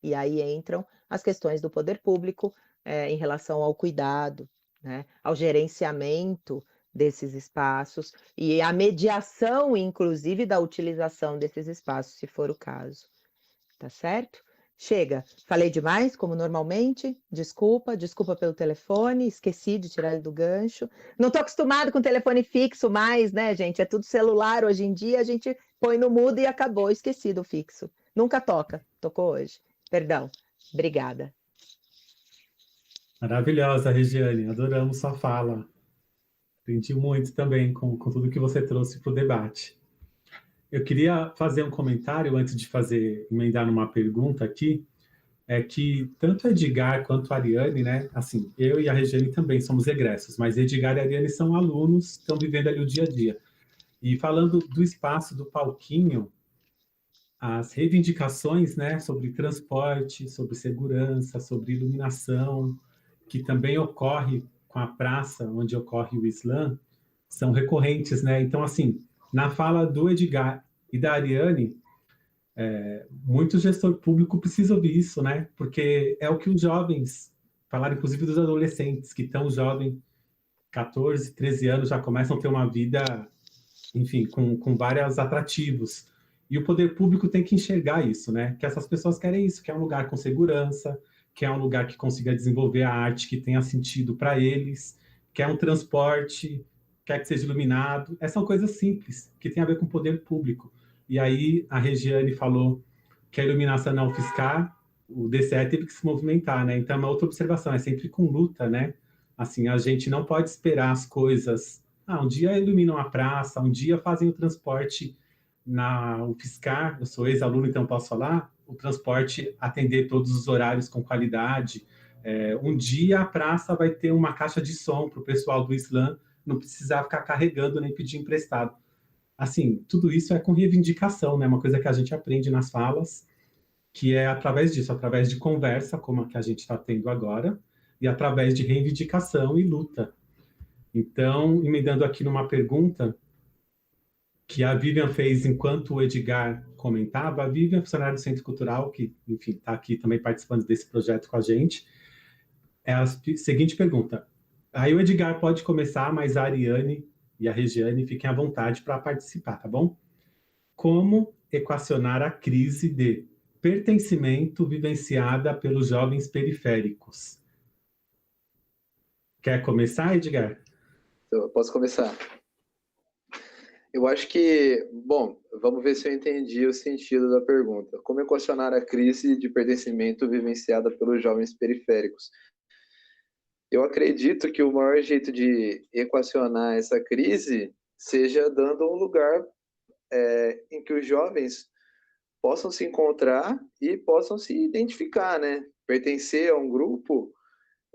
E aí entram as questões do poder público em relação ao cuidado, né, ao gerenciamento desses espaços e a mediação, inclusive, da utilização desses espaços, se for o caso. Tá certo? Chega. Falei demais, como normalmente. Desculpa pelo telefone, esqueci de tirar ele do gancho. Não estou acostumado com telefone fixo mais, né, gente? É tudo celular hoje em dia, a gente põe no mudo e acabou, esqueci do fixo. Nunca toca, tocou hoje. Perdão. Obrigada. Maravilhosa, Regiane. Adoramos sua fala. Aprendi muito também com tudo que você trouxe para o debate. Eu queria fazer um comentário antes de emendar numa pergunta aqui, é que tanto a Edgar quanto a Ariane, né, assim, eu e a Regiane também somos egressos, mas Edgar e a Ariane são alunos, estão vivendo ali o dia a dia. E falando do espaço do palquinho, as reivindicações, né, sobre transporte, sobre segurança, sobre iluminação, que também ocorre com a praça onde ocorre o slam, são recorrentes, né? Então, assim, na fala do Edgar e da Ariane, muito gestor público precisa ouvir isso, né? Porque é o que os jovens, falaram inclusive dos adolescentes, que tão jovens, 14, 13 anos, já começam a ter uma vida, enfim, com vários atrativos. E o poder público tem que enxergar isso, né? Que essas pessoas querem isso, que é um lugar com segurança, que é um lugar que consiga desenvolver a arte que tenha sentido para eles, que é um transporte, quer que seja iluminado. Essas são coisas simples, que tem a ver com o poder público. E aí a Regiane falou que a iluminação na UFSCar, o DCE teve que se movimentar, né? Então é uma outra observação, é sempre com luta, né? Assim, a gente não pode esperar as coisas. Um dia iluminam a praça, um dia fazem o transporte na UFSCar, eu sou ex-aluno, então posso falar, o transporte atender todos os horários com qualidade. Um dia a praça vai ter uma caixa de som para o pessoal do slam não precisar ficar carregando nem pedir emprestado. Assim, tudo isso é com reivindicação, né? Uma coisa que a gente aprende nas falas, que é através disso, através de conversa, como a que a gente está tendo agora, e através de reivindicação e luta. Então, emendando aqui numa pergunta que a Vivian fez enquanto o Edgar comentava, a Vivian, funcionária do Centro Cultural, que, enfim, está aqui também participando desse projeto com a gente, é a seguinte pergunta. Aí o Edgar pode começar, mas a Ariane e a Regiane fiquem à vontade para participar, tá bom? Como equacionar a crise de pertencimento vivenciada pelos jovens periféricos? Quer começar, Edgar? Eu posso começar. Eu acho que, bom, vamos ver se eu entendi o sentido da pergunta. Como equacionar a crise de pertencimento vivenciada pelos jovens periféricos? Eu acredito que o maior jeito de equacionar essa crise seja dando um lugar em que os jovens possam se encontrar e possam se identificar, né? Pertencer a um grupo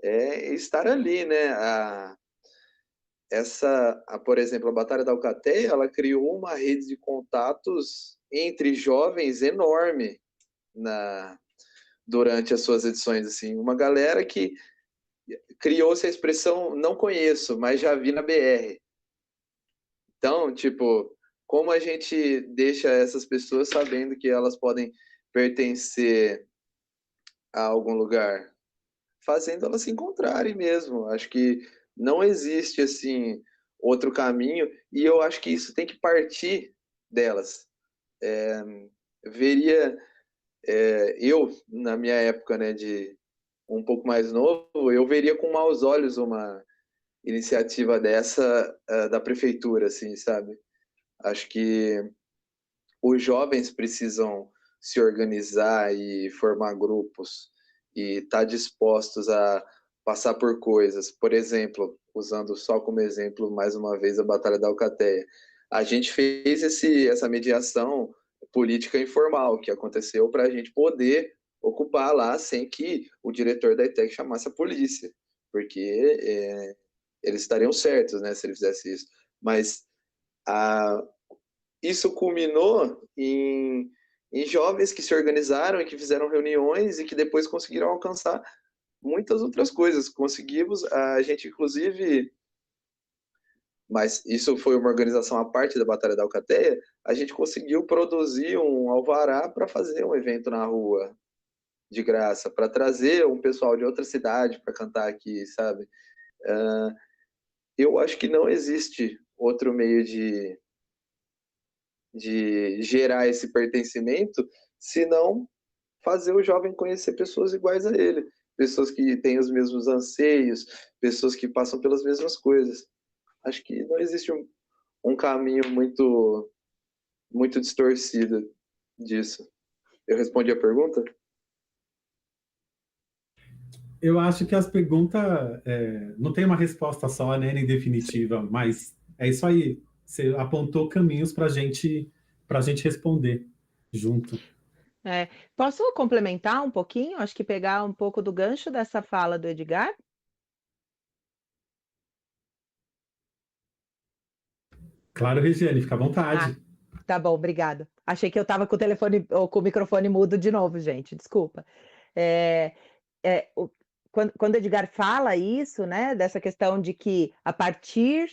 é estar ali, né? Por exemplo, a Batalha da Alcateia, ela criou uma rede de contatos entre jovens enorme durante as suas edições, assim, uma galera que criou-se a expressão não conheço, mas já vi na BR. Então, tipo, como a gente deixa essas pessoas sabendo que elas podem pertencer a algum lugar? Fazendo elas se encontrarem mesmo. Acho que não existe, assim, outro caminho, e eu acho que isso tem que partir delas. Veria, eu, na minha época, né, de um pouco mais novo, eu veria com maus olhos uma iniciativa dessa, da prefeitura, assim, sabe? Acho que os jovens precisam se organizar e formar grupos e estar dispostos a passar por coisas. Por exemplo, usando só como exemplo, mais uma vez, a Batalha da Alcateia. A gente fez essa mediação política informal que aconteceu para a gente poder ocupar lá sem que o diretor da ETEC chamasse a polícia, porque eles estariam certos, né, se ele fizesse isso. Mas a, isso culminou em jovens que se organizaram e que fizeram reuniões e que depois conseguiram alcançar muitas outras coisas. Conseguimos, a gente inclusive, mas isso foi uma organização à parte da Batalha da Alcateia, a gente conseguiu produzir um alvará para fazer um evento na rua, de graça, para trazer um pessoal de outra cidade para cantar aqui, sabe? Eu acho que não existe outro meio de gerar esse pertencimento, se não fazer o jovem conhecer pessoas iguais a ele, pessoas que têm os mesmos anseios, pessoas que passam pelas mesmas coisas. Acho que não existe um caminho muito distorcido disso. Eu respondi a pergunta? Eu acho que as perguntas não tem uma resposta só, né, nem definitiva, mas é isso aí. Você apontou caminhos para a gente responder junto. Posso complementar um pouquinho? Acho que pegar um pouco do gancho dessa fala do Edgar? Claro, Regiane, fica à vontade. Tá bom, obrigada. Achei que eu estava com o telefone ou com o microfone mudo de novo, gente, desculpa. Quando o Edgar fala isso, né, dessa questão de que a partir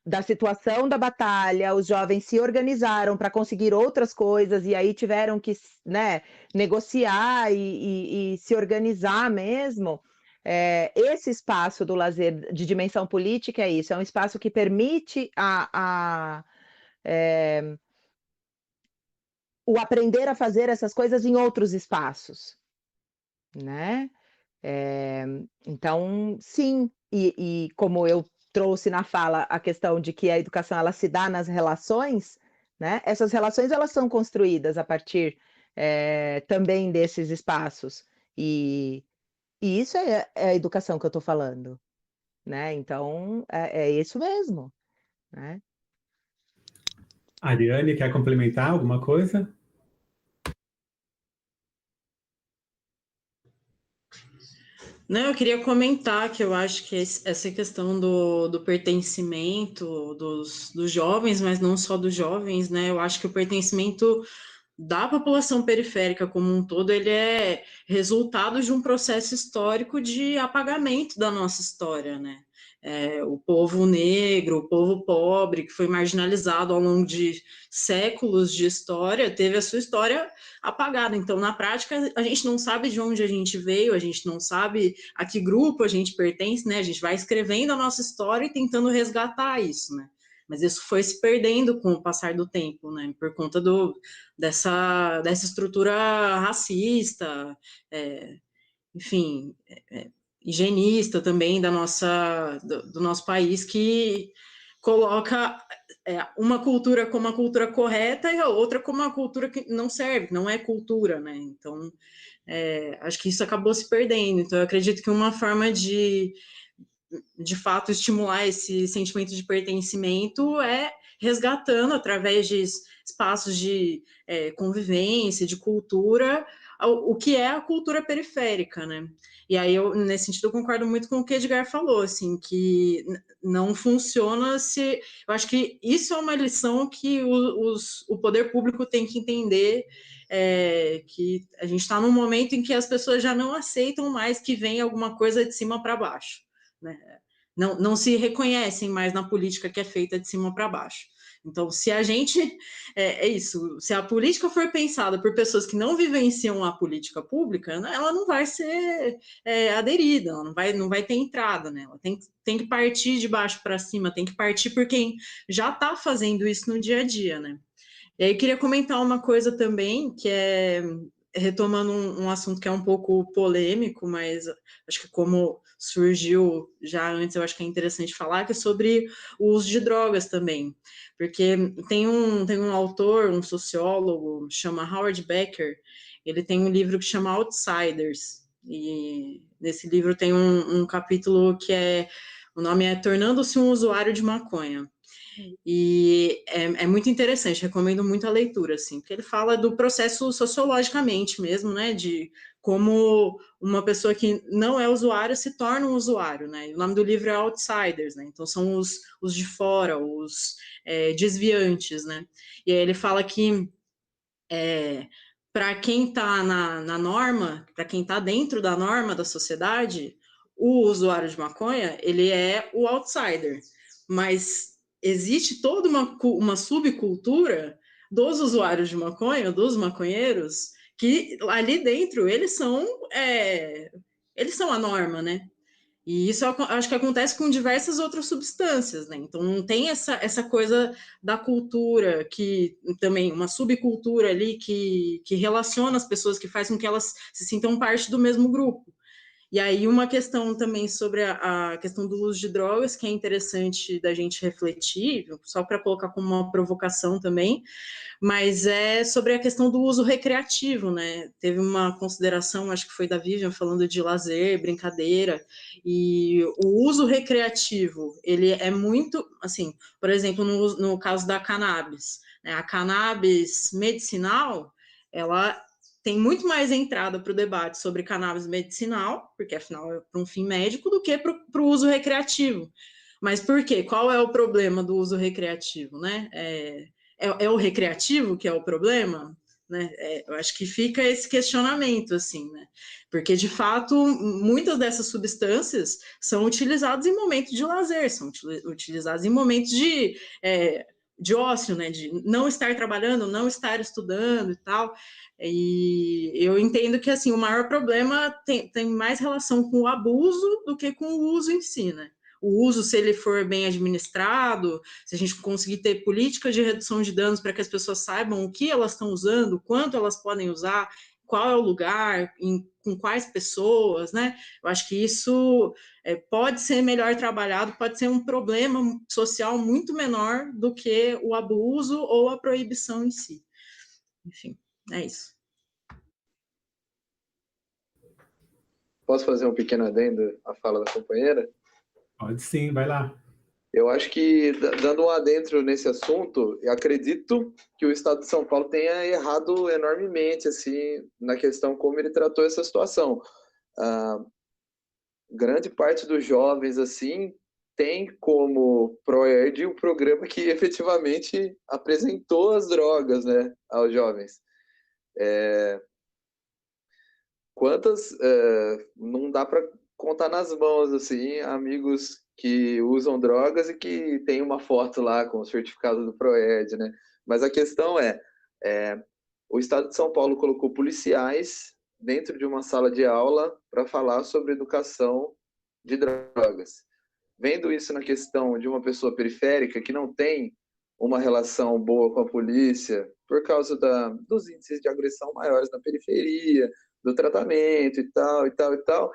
da situação da batalha, os jovens se organizaram para conseguir outras coisas e aí tiveram que, né, negociar e se organizar mesmo. Esse espaço do lazer de dimensão política é isso, é um espaço que permite o aprender a fazer essas coisas em outros espaços, né? Então, sim, e como eu trouxe na fala a questão de que a educação ela se dá nas relações, né? Essas relações elas são construídas a partir também desses espaços e isso é a educação que eu estou falando, né? Então é isso mesmo, né? Ariane, quer complementar alguma coisa? Não, eu queria comentar que eu acho que essa questão do pertencimento dos jovens, mas não só dos jovens, né? Eu acho que o pertencimento da população periférica como um todo, ele é resultado de um processo histórico de apagamento da nossa história, né? O povo negro, o povo pobre, que foi marginalizado ao longo de séculos de história, teve a sua história apagada. Então, na prática, a gente não sabe de onde a gente veio, a gente não sabe a que grupo a gente pertence, né? A gente vai escrevendo a nossa história e tentando resgatar isso, né? Mas isso foi se perdendo com o passar do tempo, né? Por conta dessa estrutura racista, enfim, higienista também do nosso país, que coloca uma cultura como a cultura correta e a outra como uma cultura que não serve, que não é cultura, né? Então, acho que isso acabou se perdendo. Então, eu acredito que uma forma de fato, estimular esse sentimento de pertencimento é resgatando, através de espaços de convivência, de cultura, o que é a cultura periférica, né? E aí, nesse sentido, eu concordo muito com o que Edgar falou, assim, que não funciona se... Eu acho que isso é uma lição que o poder público tem que entender, que a gente está num momento em que as pessoas já não aceitam mais que venha alguma coisa de cima para baixo. Né? Não se reconhecem mais na política que é feita de cima para baixo. Então, se a gente, é isso, se a política for pensada por pessoas que não vivenciam a política pública, ela não vai ser aderida, ela não vai ter entrada, né? Ela tem que partir de baixo para cima, tem que partir por quem já está fazendo isso no dia a dia, né? E aí, queria comentar uma coisa também, que é, retomando um assunto que é um pouco polêmico, mas acho que como surgiu já antes, eu acho que é interessante falar, que é sobre o uso de drogas também. Porque tem um autor, um sociólogo, chama Howard Becker, ele tem um livro que chama Outsiders, e nesse livro tem um capítulo o nome é Tornando-se um Usuário de Maconha. E é muito interessante, recomendo muito a leitura, assim, porque ele fala do processo sociologicamente mesmo, né, de como uma pessoa que não é usuária se torna um usuário, né, e o nome do livro é Outsiders, né, então são os de fora, os desviantes, né, e aí ele fala que para quem está na norma, para quem está dentro da norma da sociedade, o usuário de maconha, ele é o outsider, mas existe toda uma subcultura dos usuários de maconha, dos maconheiros, que ali dentro eles são a norma, né? E isso eu acho que acontece com diversas outras substâncias, né? Então não tem essa coisa da cultura, que também uma subcultura ali que relaciona as pessoas, que faz com que elas se sintam parte do mesmo grupo. E aí uma questão também sobre a questão do uso de drogas, que é interessante da gente refletir, só para colocar como uma provocação também, mas é sobre a questão do uso recreativo, né? Teve uma consideração, acho que foi da Vivian, falando de lazer, brincadeira, e o uso recreativo, ele é muito, assim, por exemplo, no caso da cannabis, né? A cannabis medicinal, ela tem muito mais entrada para o debate sobre cannabis medicinal, porque afinal é para um fim médico, do que para o uso recreativo. Mas por quê? Qual é o problema do uso recreativo, né? É o recreativo que é o problema? Né? Eu acho que fica esse questionamento, assim, né? Porque, de fato, muitas dessas substâncias são utilizadas em momentos de lazer, são utilizadas em momentos de ócio, né? De não estar trabalhando, não estar estudando e tal. E eu entendo que, assim, o maior problema tem mais relação com o abuso do que com o uso em si, né? O uso, se ele for bem administrado, se a gente conseguir ter políticas de redução de danos para que as pessoas saibam o que elas estão usando, quanto elas podem usar, qual é o lugar, com quais pessoas, né? Eu acho que isso pode ser melhor trabalhado, pode ser um problema social muito menor do que o abuso ou a proibição em si. Enfim, é isso. Posso fazer um pequeno adendo à fala da companheira? Pode sim, vai lá. Eu acho que, dando um adentro nesse assunto, eu acredito que o Estado de São Paulo tenha errado enormemente, assim, na questão como ele tratou essa situação. Grande parte dos jovens, assim, tem como ProErd um programa que efetivamente apresentou as drogas, né, aos jovens. Quantas, não dá para contar nas mãos, assim, amigos que usam drogas e que tem uma foto lá com o certificado do ProErd, né? Mas a questão o Estado de São Paulo colocou policiais dentro de uma sala de aula para falar sobre educação de drogas. Vendo isso na questão de uma pessoa periférica que não tem uma relação boa com a polícia, por causa dos índices de agressão maiores na periferia, do tratamento e tal, e tal, e tal,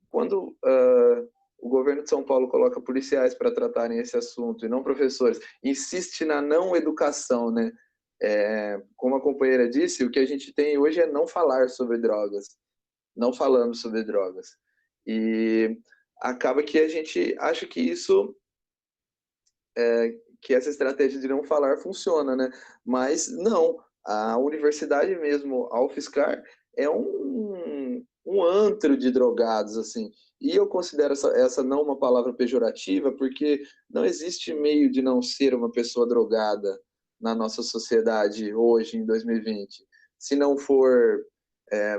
quando o governo de São Paulo coloca policiais para tratarem esse assunto e não professores, insiste na não educação, né? Como a companheira disse, o que a gente tem hoje é não falar sobre drogas, não falamos sobre drogas. E acaba que a gente acha que isso, que essa estratégia de não falar funciona, né? Mas não, a universidade mesmo, a UFSCar, é um antro de drogados, assim. E eu considero essa não uma palavra pejorativa, porque não existe meio de não ser uma pessoa drogada na nossa sociedade hoje, em 2020. Se não for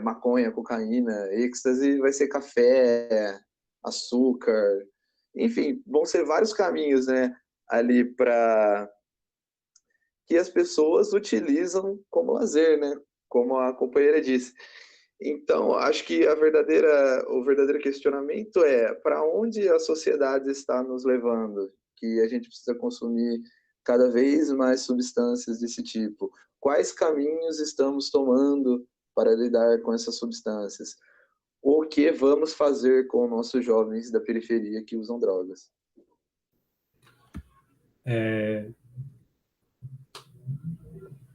maconha, cocaína, êxtase, vai ser café, açúcar, enfim, vão ser vários caminhos, né? ali para que as pessoas utilizam como lazer, né? Como a companheira disse. Então, acho que o verdadeiro questionamento é para onde a sociedade está nos levando, que a gente precisa consumir cada vez mais substâncias desse tipo. Quais caminhos estamos tomando para lidar com essas substâncias? O que vamos fazer com nossos jovens da periferia que usam drogas?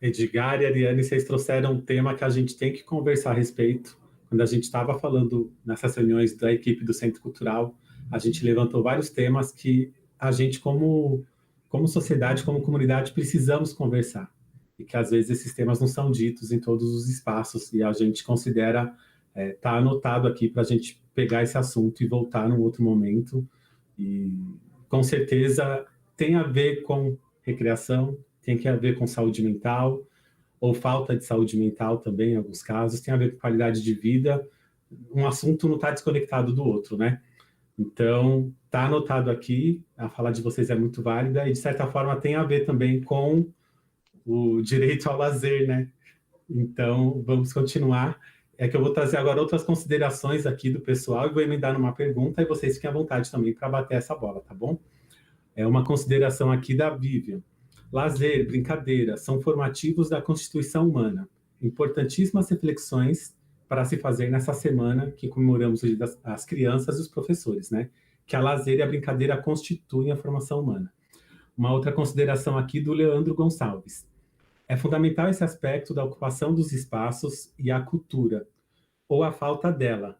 Edgar e Ariane, vocês trouxeram um tema que a gente tem que conversar a respeito. Quando a gente estava falando nessas reuniões da equipe do Centro Cultural, a gente levantou vários temas que a gente, como sociedade, como comunidade, precisamos conversar. E que às vezes esses temas não são ditos em todos os espaços, e a gente considera tá anotado aqui para a gente pegar esse assunto e voltar num outro momento. E com certeza tem a ver com recreação, tem que a ver com saúde mental, ou falta de saúde mental também, em alguns casos, tem a ver com qualidade de vida. Um assunto não está desconectado do outro, né? Então, está anotado aqui, a fala de vocês é muito válida e, de certa forma, tem a ver também com o direito ao lazer, né? Então, vamos continuar. É que eu vou trazer agora outras considerações aqui do pessoal e vou emendar numa pergunta e vocês fiquem à vontade também para bater essa bola, tá bom? É uma consideração aqui da Vivian. Lazer, brincadeira, são formativos da constituição humana. Importantíssimas reflexões para se fazer nessa semana que comemoramos o Dia das Crianças e os professores, né? Que a lazer e a brincadeira constituem a formação humana. Uma outra consideração aqui do Leandro Gonçalves. É fundamental esse aspecto da ocupação dos espaços e a cultura, ou a falta dela.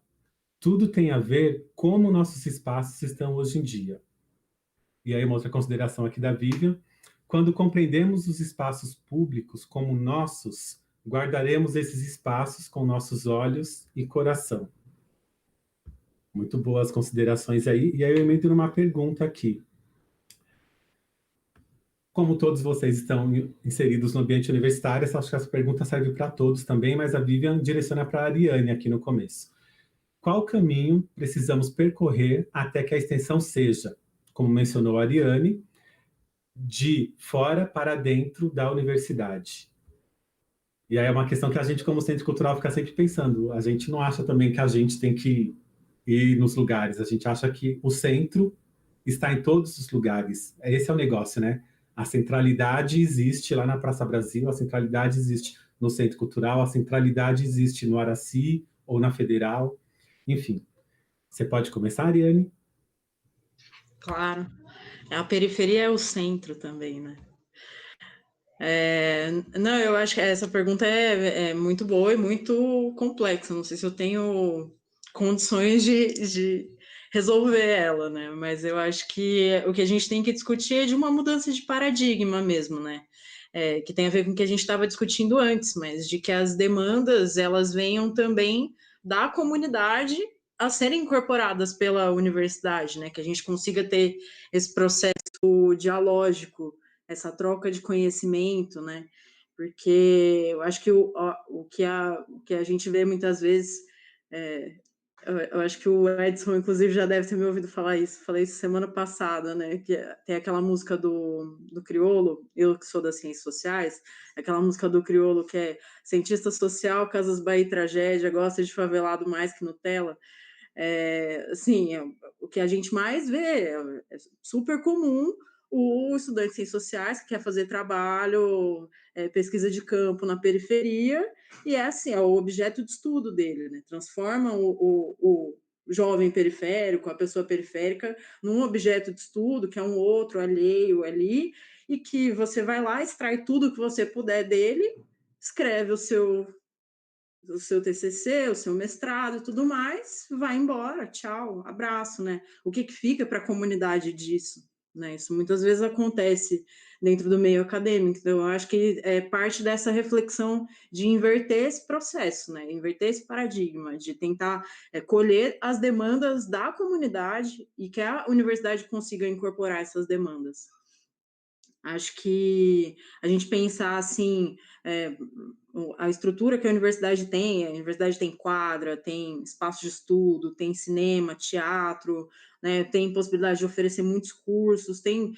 Tudo tem a ver como nossos espaços estão hoje em dia. E aí uma outra consideração aqui da Vivian. Quando compreendemos os espaços públicos como nossos, guardaremos esses espaços com nossos olhos e coração. Muito boas considerações aí. E aí eu emendo numa pergunta aqui. Como todos vocês estão inseridos no ambiente universitário, acho que essa pergunta serve para todos também, mas a Vivian direciona para a Ariane aqui no começo. Qual caminho precisamos percorrer até que a extensão seja, como mencionou a Ariane, de fora para dentro da universidade? E aí é uma questão que a gente, como centro cultural, fica sempre pensando. A gente não acha também que a gente tem que ir nos lugares, a gente acha que o centro está em todos os lugares. Esse é o negócio, né? A centralidade existe lá na Praça Brasil, a centralidade existe no Centro Cultural, a centralidade existe no Araci ou na Federal. Enfim, você pode começar, Ariane? Claro. A periferia é o centro também, né? Não, eu acho que essa pergunta é muito boa e muito complexa. Não sei se eu tenho condições de resolver ela, né? Mas eu acho que o que a gente tem que discutir é de uma mudança de paradigma mesmo, né? Que tem a ver com o que a gente estava discutindo antes, mas de que as demandas elas venham também da comunidade a serem incorporadas pela universidade, né? Que a gente consiga ter esse processo dialógico, essa troca de conhecimento, né? Porque eu acho que o que a gente vê muitas vezes, eu acho que o Edson, inclusive, já deve ter me ouvido falar isso. Falei isso semana passada, né? Que tem aquela música do Criolo, eu que sou das ciências sociais, aquela música do Criolo que é cientista social, Casas Bahia e tragédia, gosta de favelado mais que Nutella. Assim, o que a gente mais vê é super comum o estudante de ciências sociais que quer fazer trabalho, pesquisa de campo na periferia, e assim, é o objeto de estudo dele, né? Transforma o jovem periférico, a pessoa periférica, num objeto de estudo, que é um outro alheio ali, e que você vai lá, extrai tudo que você puder dele, escreve o seu TCC, o seu mestrado e tudo mais, vai embora, tchau, abraço, né? O que fica para a comunidade disso? Né? Isso muitas vezes acontece dentro do meio acadêmico, então eu acho que é parte dessa reflexão de inverter esse processo, né? Inverter esse paradigma, de tentar colher as demandas da comunidade e que a universidade consiga incorporar essas demandas. Acho que a gente pensar assim, a estrutura que a universidade tem quadra, tem espaço de estudo, tem cinema, teatro, né? Tem possibilidade de oferecer muitos cursos, tem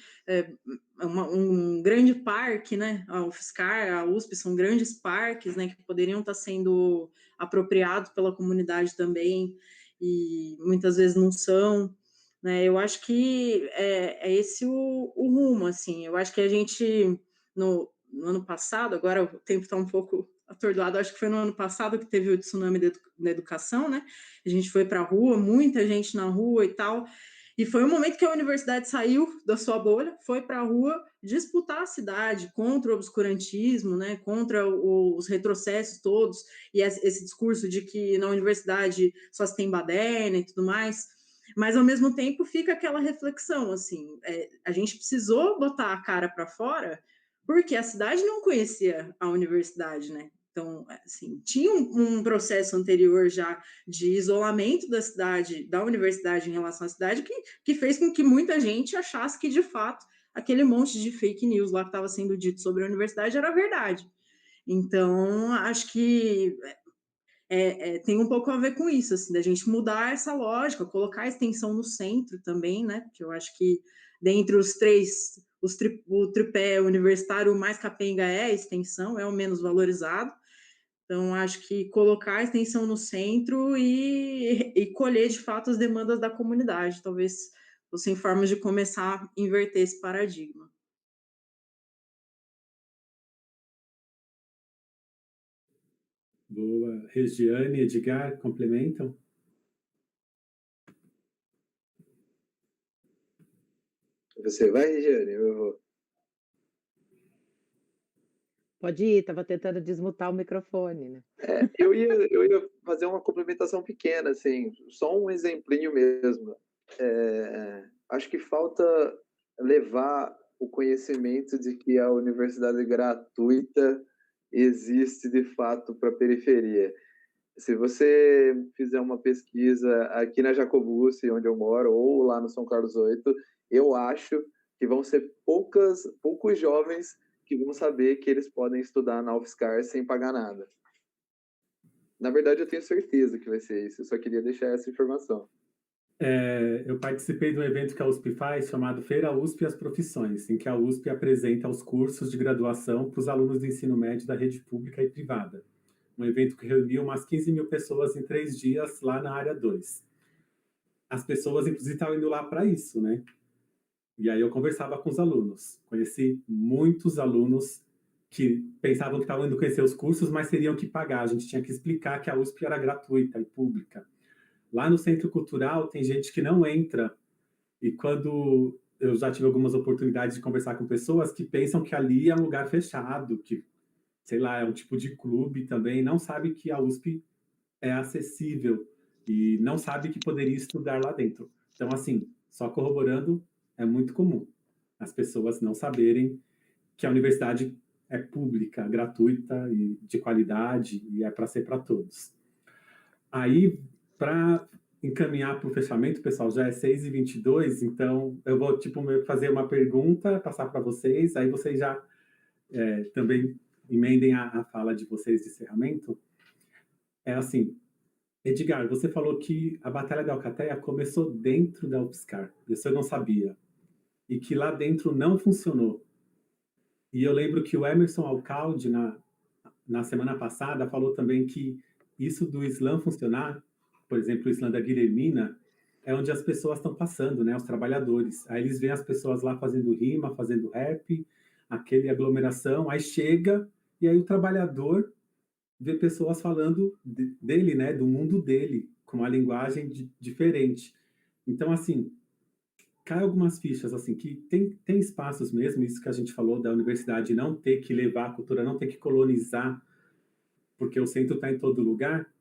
um grande parque, né? A UFSCar, a USP são grandes parques, né? Que poderiam estar sendo apropriados pela comunidade também, e muitas vezes não são, né? Eu acho que é esse o rumo, assim. Eu acho que a gente, no ano passado, agora o tempo está um pouco atordoado, acho que foi no ano passado que teve o tsunami da educação, né? A gente foi para a rua, muita gente na rua e tal, e foi um momento que a universidade saiu da sua bolha, foi para a rua disputar a cidade contra o obscurantismo, né? Contra os retrocessos todos, e esse discurso de que na universidade só se tem baderna e tudo mais. Mas, ao mesmo tempo, fica aquela reflexão, assim, a gente precisou botar a cara para fora porque a cidade não conhecia a universidade, né? Então, assim, tinha um processo anterior já de isolamento da cidade, da universidade em relação à cidade, que fez com que muita gente achasse que, de fato, aquele monte de fake news lá que estava sendo dito sobre a universidade era verdade. Então, acho que tem um pouco a ver com isso, assim, da gente mudar essa lógica, colocar a extensão no centro também, né? Porque eu acho que dentre os três, o tripé universitário, o mais capenga é a extensão, é o menos valorizado. Então, acho que colocar a extensão no centro e colher, de fato, as demandas da comunidade, talvez fossem formas de começar a inverter esse paradigma. Boa. Regiane, Edgar, complementam? Você vai, Regiane? Eu vou. Pode ir, estava tentando desmutar o microfone, né? Eu ia fazer uma complementação pequena, assim, só um exemplinho mesmo. Acho que falta levar o conhecimento de que a universidade gratuita existe de fato para a periferia. Se você fizer uma pesquisa aqui na Jacobussi, onde eu moro, ou lá no São Carlos 8, eu acho que vão ser poucos jovens que vão saber que eles podem estudar na UFSCar sem pagar nada. Na verdade, eu tenho certeza que vai ser isso. Eu só queria deixar essa informação. Eu participei de um evento que a USP faz, chamado Feira USP e as Profissões, em que a USP apresenta os cursos de graduação para os alunos do ensino médio da rede pública e privada. Um evento que reuniu umas 15 mil pessoas em 3 dias lá na área 2. As pessoas, inclusive, estavam indo lá para isso, né? E aí eu conversava com os alunos. Conheci muitos alunos que pensavam que estavam indo conhecer os cursos, mas teriam que pagar. A gente tinha que explicar que a USP era gratuita e pública. Lá no Centro Cultural tem gente que não entra. E quando eu já tive algumas oportunidades de conversar com pessoas que pensam que ali é um lugar fechado, que, sei lá, é um tipo de clube também, não sabe que a USP é acessível e não sabe que poderia estudar lá dentro. Então, assim, só corroborando, é muito comum as pessoas não saberem que a universidade é pública, gratuita e de qualidade e é para ser para todos. Aí, para encaminhar para o fechamento, pessoal, já é 6h22, então eu vou fazer uma pergunta, passar para vocês, aí vocês já também emendem a fala de vocês de encerramento. É assim, Edgar, você falou que a Batalha da Alcateia começou dentro da UFSCar, isso eu não sabia, e que lá dentro não funcionou. E eu lembro que o Emerson Alcalde, na semana passada, falou também que isso do Islã funcionar, por exemplo, o Islã da Guilhermina, é onde as pessoas estão passando, né, os trabalhadores. Aí eles veem as pessoas lá fazendo rima, fazendo rap, aquele aglomeração, aí chega, e aí o trabalhador vê pessoas falando dele, né, do mundo dele, com uma linguagem diferente. Então, assim, cai algumas fichas, assim, que tem espaços mesmo, isso que a gente falou da universidade não ter que levar a cultura, não ter que colonizar, porque o centro está em todo lugar,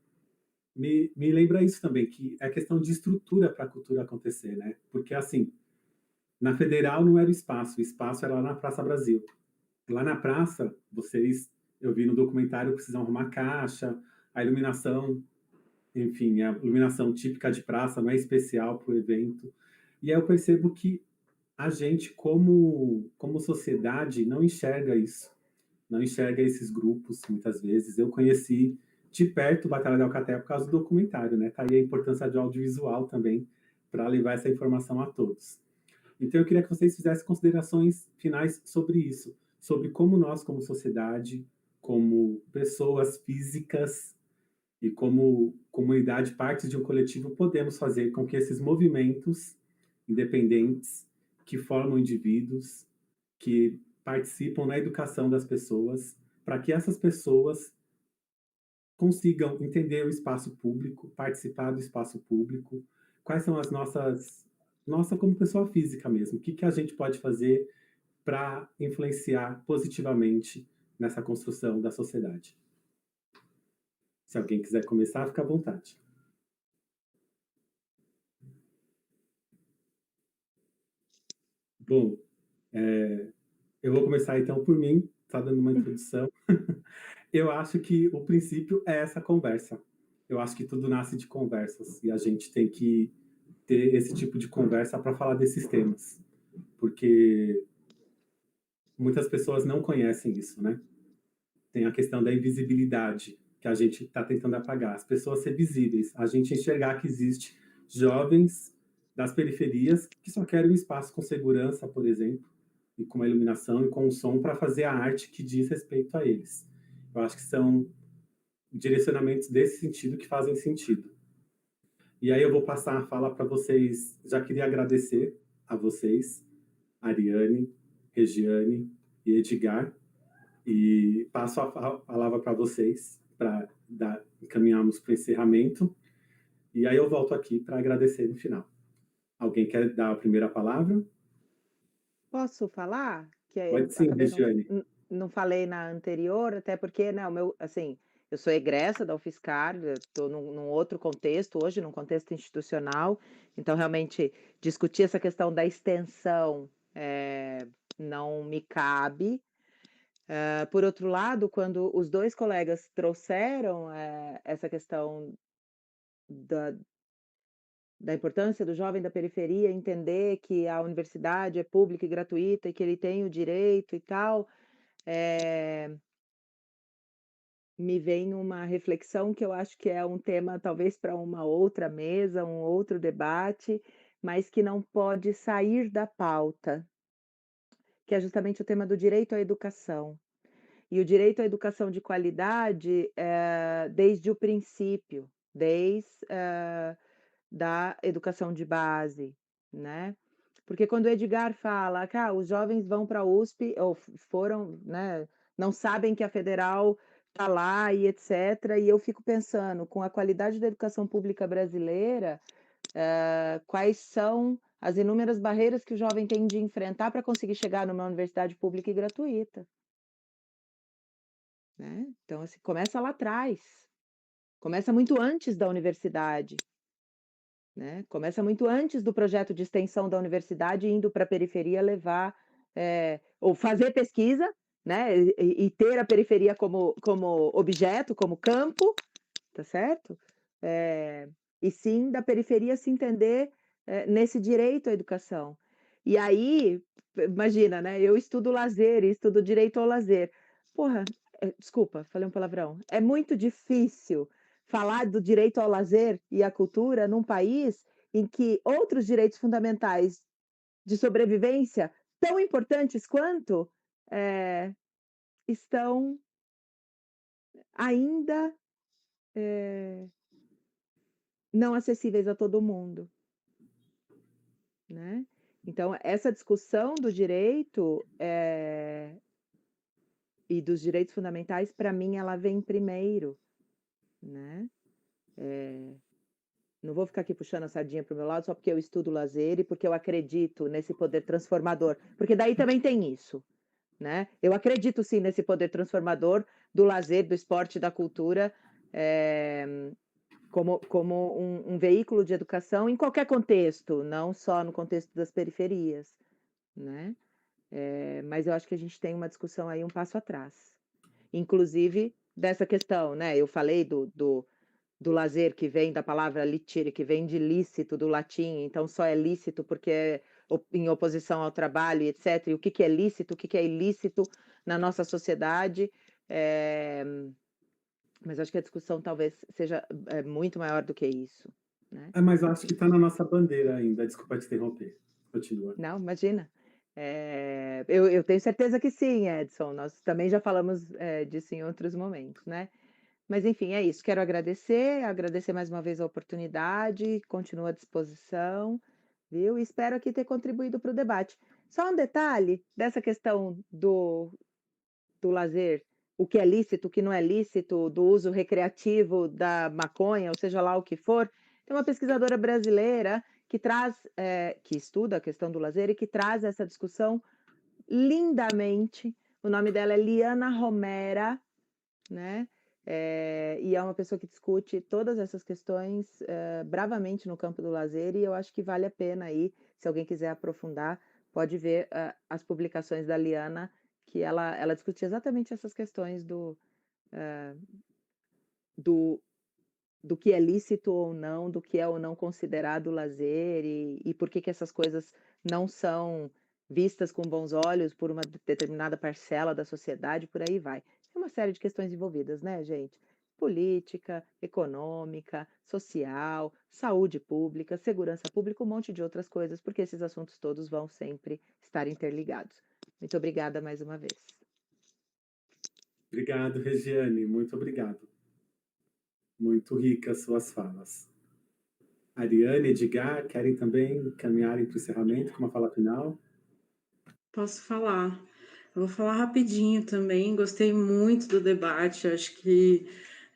me lembra isso também, que é questão de estrutura para a cultura acontecer, né? Porque, assim, na Federal não era o espaço era lá na Praça Brasil. Lá na praça, eu vi no documentário, precisam arrumar caixa, a iluminação, enfim, a iluminação típica de praça não é especial para o evento. E aí eu percebo que a gente, como sociedade, não enxerga isso, não enxerga esses grupos, muitas vezes. Eu conheci de perto Batalha da Alcateia por causa do documentário, né? Tá aí a importância do audiovisual também para levar essa informação a todos. Então, eu queria que vocês fizessem considerações finais sobre isso, sobre como nós, como sociedade, como pessoas físicas e como comunidade, parte de um coletivo, podemos fazer com que esses movimentos independentes, que formam indivíduos, que participam na educação das pessoas, para que essas pessoas consigam entender o espaço público, participar do espaço público, quais são as nossa como pessoa física mesmo, o que a gente pode fazer para influenciar positivamente nessa construção da sociedade. Se alguém quiser começar, fica à vontade. Bom, eu vou começar então por mim, tá dando uma introdução. Eu acho que o princípio é essa conversa. Eu acho que tudo nasce de conversas e a gente tem que ter esse tipo de conversa para falar desses temas, porque muitas pessoas não conhecem isso, né? Tem a questão da invisibilidade que a gente está tentando apagar, as pessoas ser visíveis, a gente enxergar que existe jovens das periferias que só querem um espaço com segurança, por exemplo, e com uma iluminação e com um som para fazer a arte que diz respeito a eles. Eu acho que são direcionamentos desse sentido que fazem sentido. E aí eu vou passar a fala para vocês. Já queria agradecer a vocês, Ariane, Regiane e Edgar, e passo a palavra para vocês para encaminharmos para o encerramento. E aí eu volto aqui para agradecer no final. Alguém quer dar a primeira palavra? Posso falar? Que eu Pode sim, acabei Regiane. não falei na anterior, até porque, né, o meu, assim, eu sou egressa da UFSCar, estou num outro contexto hoje, num contexto institucional, então realmente discutir essa questão da extensão não me cabe. Por outro lado, quando os dois colegas trouxeram essa questão da importância do jovem da periferia entender que a universidade é pública e gratuita e que ele tem o direito e tal, me vem uma reflexão que eu acho que é um tema talvez para uma outra mesa, um outro debate, mas que não pode sair da pauta, que é justamente o tema do direito à educação. E o direito à educação de qualidade, desde o princípio, desde da educação de base, né? Porque quando o Edgar fala que os jovens vão para a USP, ou foram, né, não sabem que a federal está lá e etc. E eu fico pensando, com a qualidade da educação pública brasileira, quais são as inúmeras barreiras que o jovem tem de enfrentar para conseguir chegar numa universidade pública e gratuita. Né? Então, assim, começa lá atrás, começa muito antes da universidade. Né? Começa muito antes do projeto de extensão da universidade, indo para a periferia levar, ou fazer pesquisa, né? E ter a periferia como objeto, como campo, tá certo? E sim da periferia se entender nesse direito à educação. E aí, imagina, né? Eu estudo lazer e estudo direito ao lazer. Porra, desculpa, falei um palavrão. É muito difícil falar do direito ao lazer e à cultura num país em que outros direitos fundamentais de sobrevivência, tão importantes quanto, estão ainda não acessíveis a todo mundo. Né? Então, essa discussão do direito e dos direitos fundamentais, para mim, ela vem primeiro. Né? Não vou ficar aqui puxando a sardinha para o meu lado só porque eu estudo lazer e porque eu acredito nesse poder transformador, porque daí também tem isso, né? Eu acredito sim nesse poder transformador do lazer, do esporte, da cultura, como um veículo de educação em qualquer contexto, não só no contexto das periferias, né? Mas eu acho que a gente tem uma discussão aí um passo atrás, inclusive dessa questão, né? Eu falei do lazer, que vem da palavra litire, que vem de lícito, do latim, então só é lícito porque é em oposição ao trabalho, etc. E o que é lícito, o que é ilícito na nossa sociedade. Mas acho que a discussão talvez seja muito maior do que isso. né? Mas eu acho que está na nossa bandeira ainda. Desculpa te interromper. Continua. Não, imagina. Eu tenho certeza que sim, Edson. Nós também já falamos, disso em outros momentos, né. Mas enfim, é isso. Quero agradecer mais uma vez a oportunidade, continuo à disposição, viu, e espero aqui ter contribuído para o debate. Só um detalhe dessa questão do lazer, o que é lícito, o que não é lícito, do uso recreativo da maconha, ou seja lá o que for, tem uma pesquisadora brasileira que traz, que estuda a questão do lazer e que traz essa discussão lindamente. O nome dela é Liana Romera, né? E é uma pessoa que discute todas essas questões bravamente no campo do lazer, e eu acho que vale a pena aí, se alguém quiser aprofundar, pode ver as publicações da Liana, que ela discute exatamente essas questões do, do que é lícito ou não, do que é ou não considerado lazer, e por que que essas coisas não são vistas com bons olhos por uma determinada parcela da sociedade, por aí vai. Tem uma série de questões envolvidas, né, gente? Política, econômica, social, saúde pública, segurança pública, um monte de outras coisas, porque esses assuntos todos vão sempre estar interligados. Muito obrigada mais uma vez. Obrigado, Regiane. Muito obrigado. Muito ricas suas falas. Ariane, Edgar, querem também caminharem para o encerramento com uma fala final? Posso falar. Eu vou falar rapidinho também. Gostei muito do debate. Acho que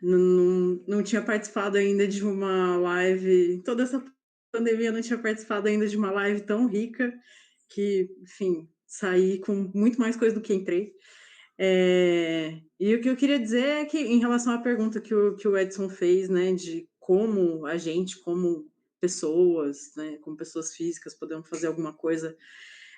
não tinha participado ainda de uma live. Toda essa pandemia eu não tinha participado ainda de uma live tão rica que, enfim, saí com muito mais coisa do que entrei. E o que eu queria dizer é que, em relação à pergunta que o Edson fez, né, de como a gente, como pessoas, né, como pessoas físicas, podemos fazer alguma coisa,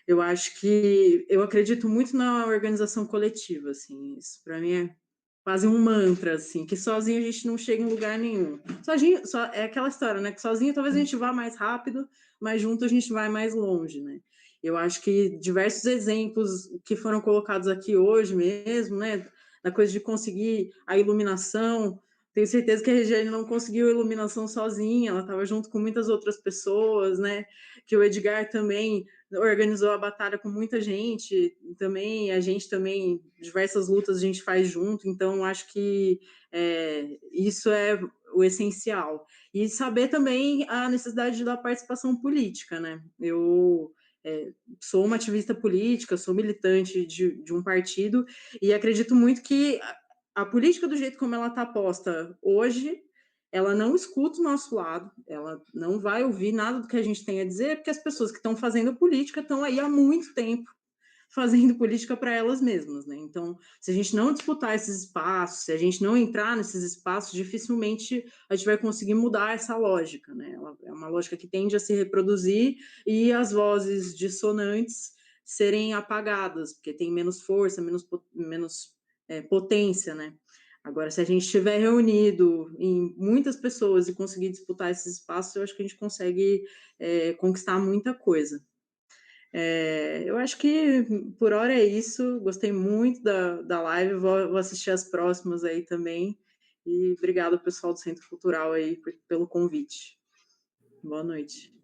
eu acho que eu acredito muito na organização coletiva, assim, isso para mim é quase um mantra, assim, que sozinho a gente não chega em lugar nenhum. Sozinho, é aquela história, né, que sozinho talvez a gente vá mais rápido, mas junto a gente vai mais longe, né. Eu acho que diversos exemplos que foram colocados aqui hoje mesmo, né, da coisa de conseguir a iluminação, tenho certeza que a Regiane não conseguiu a iluminação sozinha, ela estava junto com muitas outras pessoas, né, que o Edgar também organizou a batalha com muita gente, também a gente também, diversas lutas a gente faz junto, então acho que isso é o essencial. E saber também a necessidade da participação política, né? Eu sou uma ativista política, sou militante de um partido e acredito muito que a política do jeito como ela está posta hoje, ela não escuta o nosso lado, ela não vai ouvir nada do que a gente tem a dizer, porque as pessoas que estão fazendo política estão aí há muito tempo fazendo política para elas mesmas, né? Então, se a gente não disputar esses espaços, se a gente não entrar nesses espaços, dificilmente a gente vai conseguir mudar essa lógica, né? Ela é uma lógica que tende a se reproduzir e as vozes dissonantes serem apagadas, porque tem menos força, menos potência, né? Agora, se a gente estiver reunido em muitas pessoas e conseguir disputar esses espaços, eu acho que a gente consegue conquistar muita coisa. Eu acho que por hora é isso. Gostei muito da live, vou assistir as próximas aí também. E obrigado, pessoal do Centro Cultural, aí, pelo convite. Boa noite.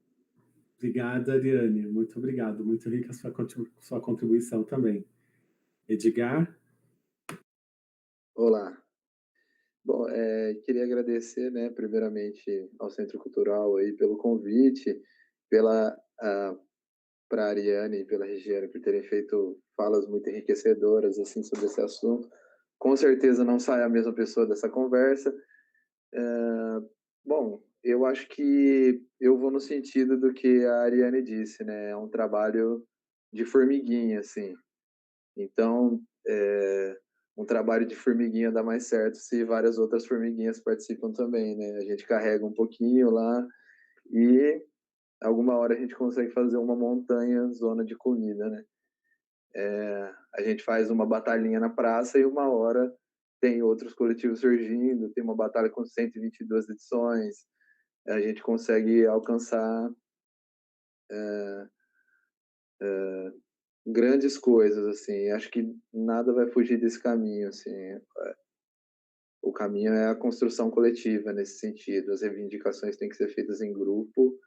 Obrigado, Ariane. Muito obrigado. Muito rica a sua contribuição também. Edgar? Olá. Bom, queria agradecer, né, primeiramente ao Centro Cultural aí pelo convite, para a Ariane e pela Regiane por terem feito falas muito enriquecedoras assim sobre esse assunto. Com certeza não sai a mesma pessoa dessa conversa. Bom, eu acho que eu vou no sentido do que a Ariane disse, né? É um trabalho de formiguinha, assim. Então, um trabalho de formiguinha dá mais certo se várias outras formiguinhas participam também, né? A gente carrega um pouquinho lá e alguma hora a gente consegue fazer uma montanha zona de comida, né? A gente faz uma batalhinha na praça e uma hora tem outros coletivos surgindo, tem uma batalha com 122 edições, a gente consegue alcançar grandes coisas, assim. Acho que nada vai fugir desse caminho, assim. o caminho é a construção coletiva nesse sentido, as reivindicações têm que ser feitas em grupo.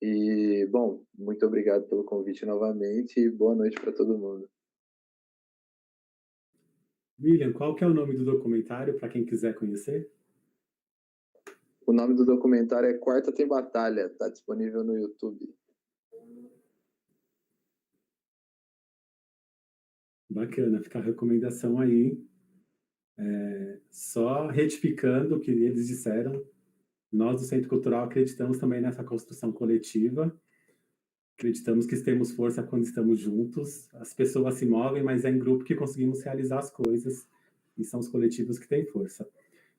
E, bom, muito obrigado pelo convite novamente e boa noite para todo mundo. William, qual que é o nome do documentário para quem quiser conhecer? O nome do documentário é Quarta Tem Batalha, está disponível no YouTube. Bacana, fica a recomendação aí. Só retificando o que eles disseram, nós do Centro Cultural acreditamos também nessa construção coletiva, acreditamos que temos força quando estamos juntos, as pessoas se movem, mas é em grupo que conseguimos realizar as coisas, e são os coletivos que têm força.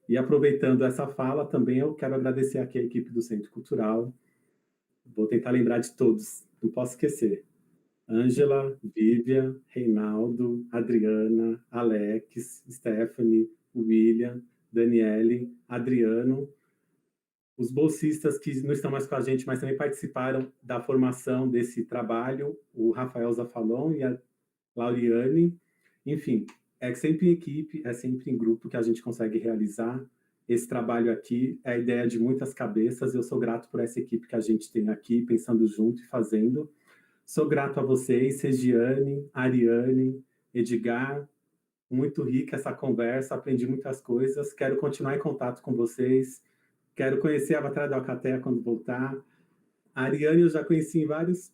E aproveitando essa fala, também eu quero agradecer aqui a equipe do Centro Cultural, vou tentar lembrar de todos, não posso esquecer. Ângela, Vivian, Reinaldo, Adriana, Alex, Stephanie, William, Daniele, Adriano, os bolsistas que não estão mais com a gente, mas também participaram da formação desse trabalho, o Rafael Zafalon e a Lauriane. Enfim, é sempre em equipe, é sempre em grupo que a gente consegue realizar esse trabalho aqui. É a ideia de muitas cabeças. Eu sou grato por essa equipe que a gente tem aqui, pensando junto e fazendo. Sou grato a vocês, Regiane, Ariane, Edgar. Muito rica essa conversa, aprendi muitas coisas. Quero continuar em contato com vocês. Quero conhecer a Batalha da Alcateia quando voltar. A Ariane eu já conheci em vários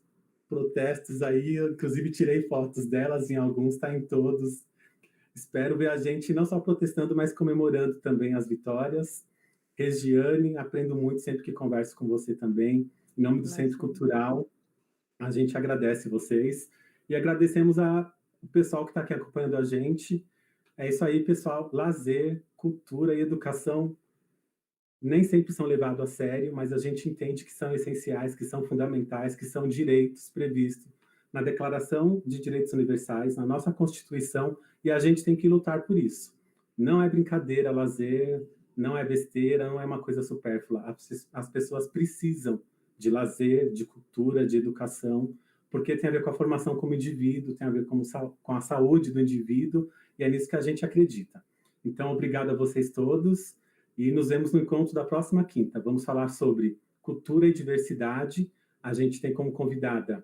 protestos aí, eu, inclusive tirei fotos delas em alguns, está em todos. Espero ver a gente não só protestando, mas comemorando também as vitórias. Regiane, aprendo muito sempre que converso com você também. Em nome do Centro Cultural, a gente agradece vocês e agradecemos o pessoal que está aqui acompanhando a gente. É isso aí, pessoal. Lazer, cultura e educação nem sempre são levados a sério, mas a gente entende que são essenciais, que são fundamentais, que são direitos previstos na Declaração de Direitos Universais, na nossa Constituição, e a gente tem que lutar por isso. Não é brincadeira, lazer, não é besteira, não é uma coisa supérflua. As pessoas precisam de lazer, de cultura, de educação, porque tem a ver com a formação como indivíduo, tem a ver com a saúde do indivíduo, e é nisso que a gente acredita. Então, obrigado a vocês todos, e nos vemos no encontro da próxima quinta. Vamos falar sobre cultura e diversidade. A gente tem como convidada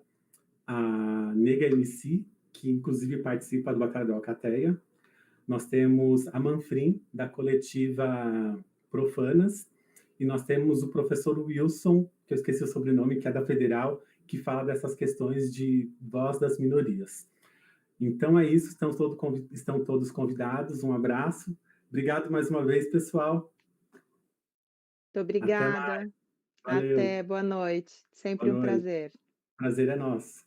a Nega MC, que inclusive participa do Batalha da Alcateia. Nós temos a Manfrim, da coletiva Profanas, e nós temos o professor Wilson, que eu esqueci o sobrenome, que é da Federal, que fala dessas questões de voz das minorias. Então é isso, estão todos convidados, um abraço. Obrigado mais uma vez, pessoal. Muito obrigada. Até, boa noite. Sempre Boa um noite. prazer. Prazer é nosso.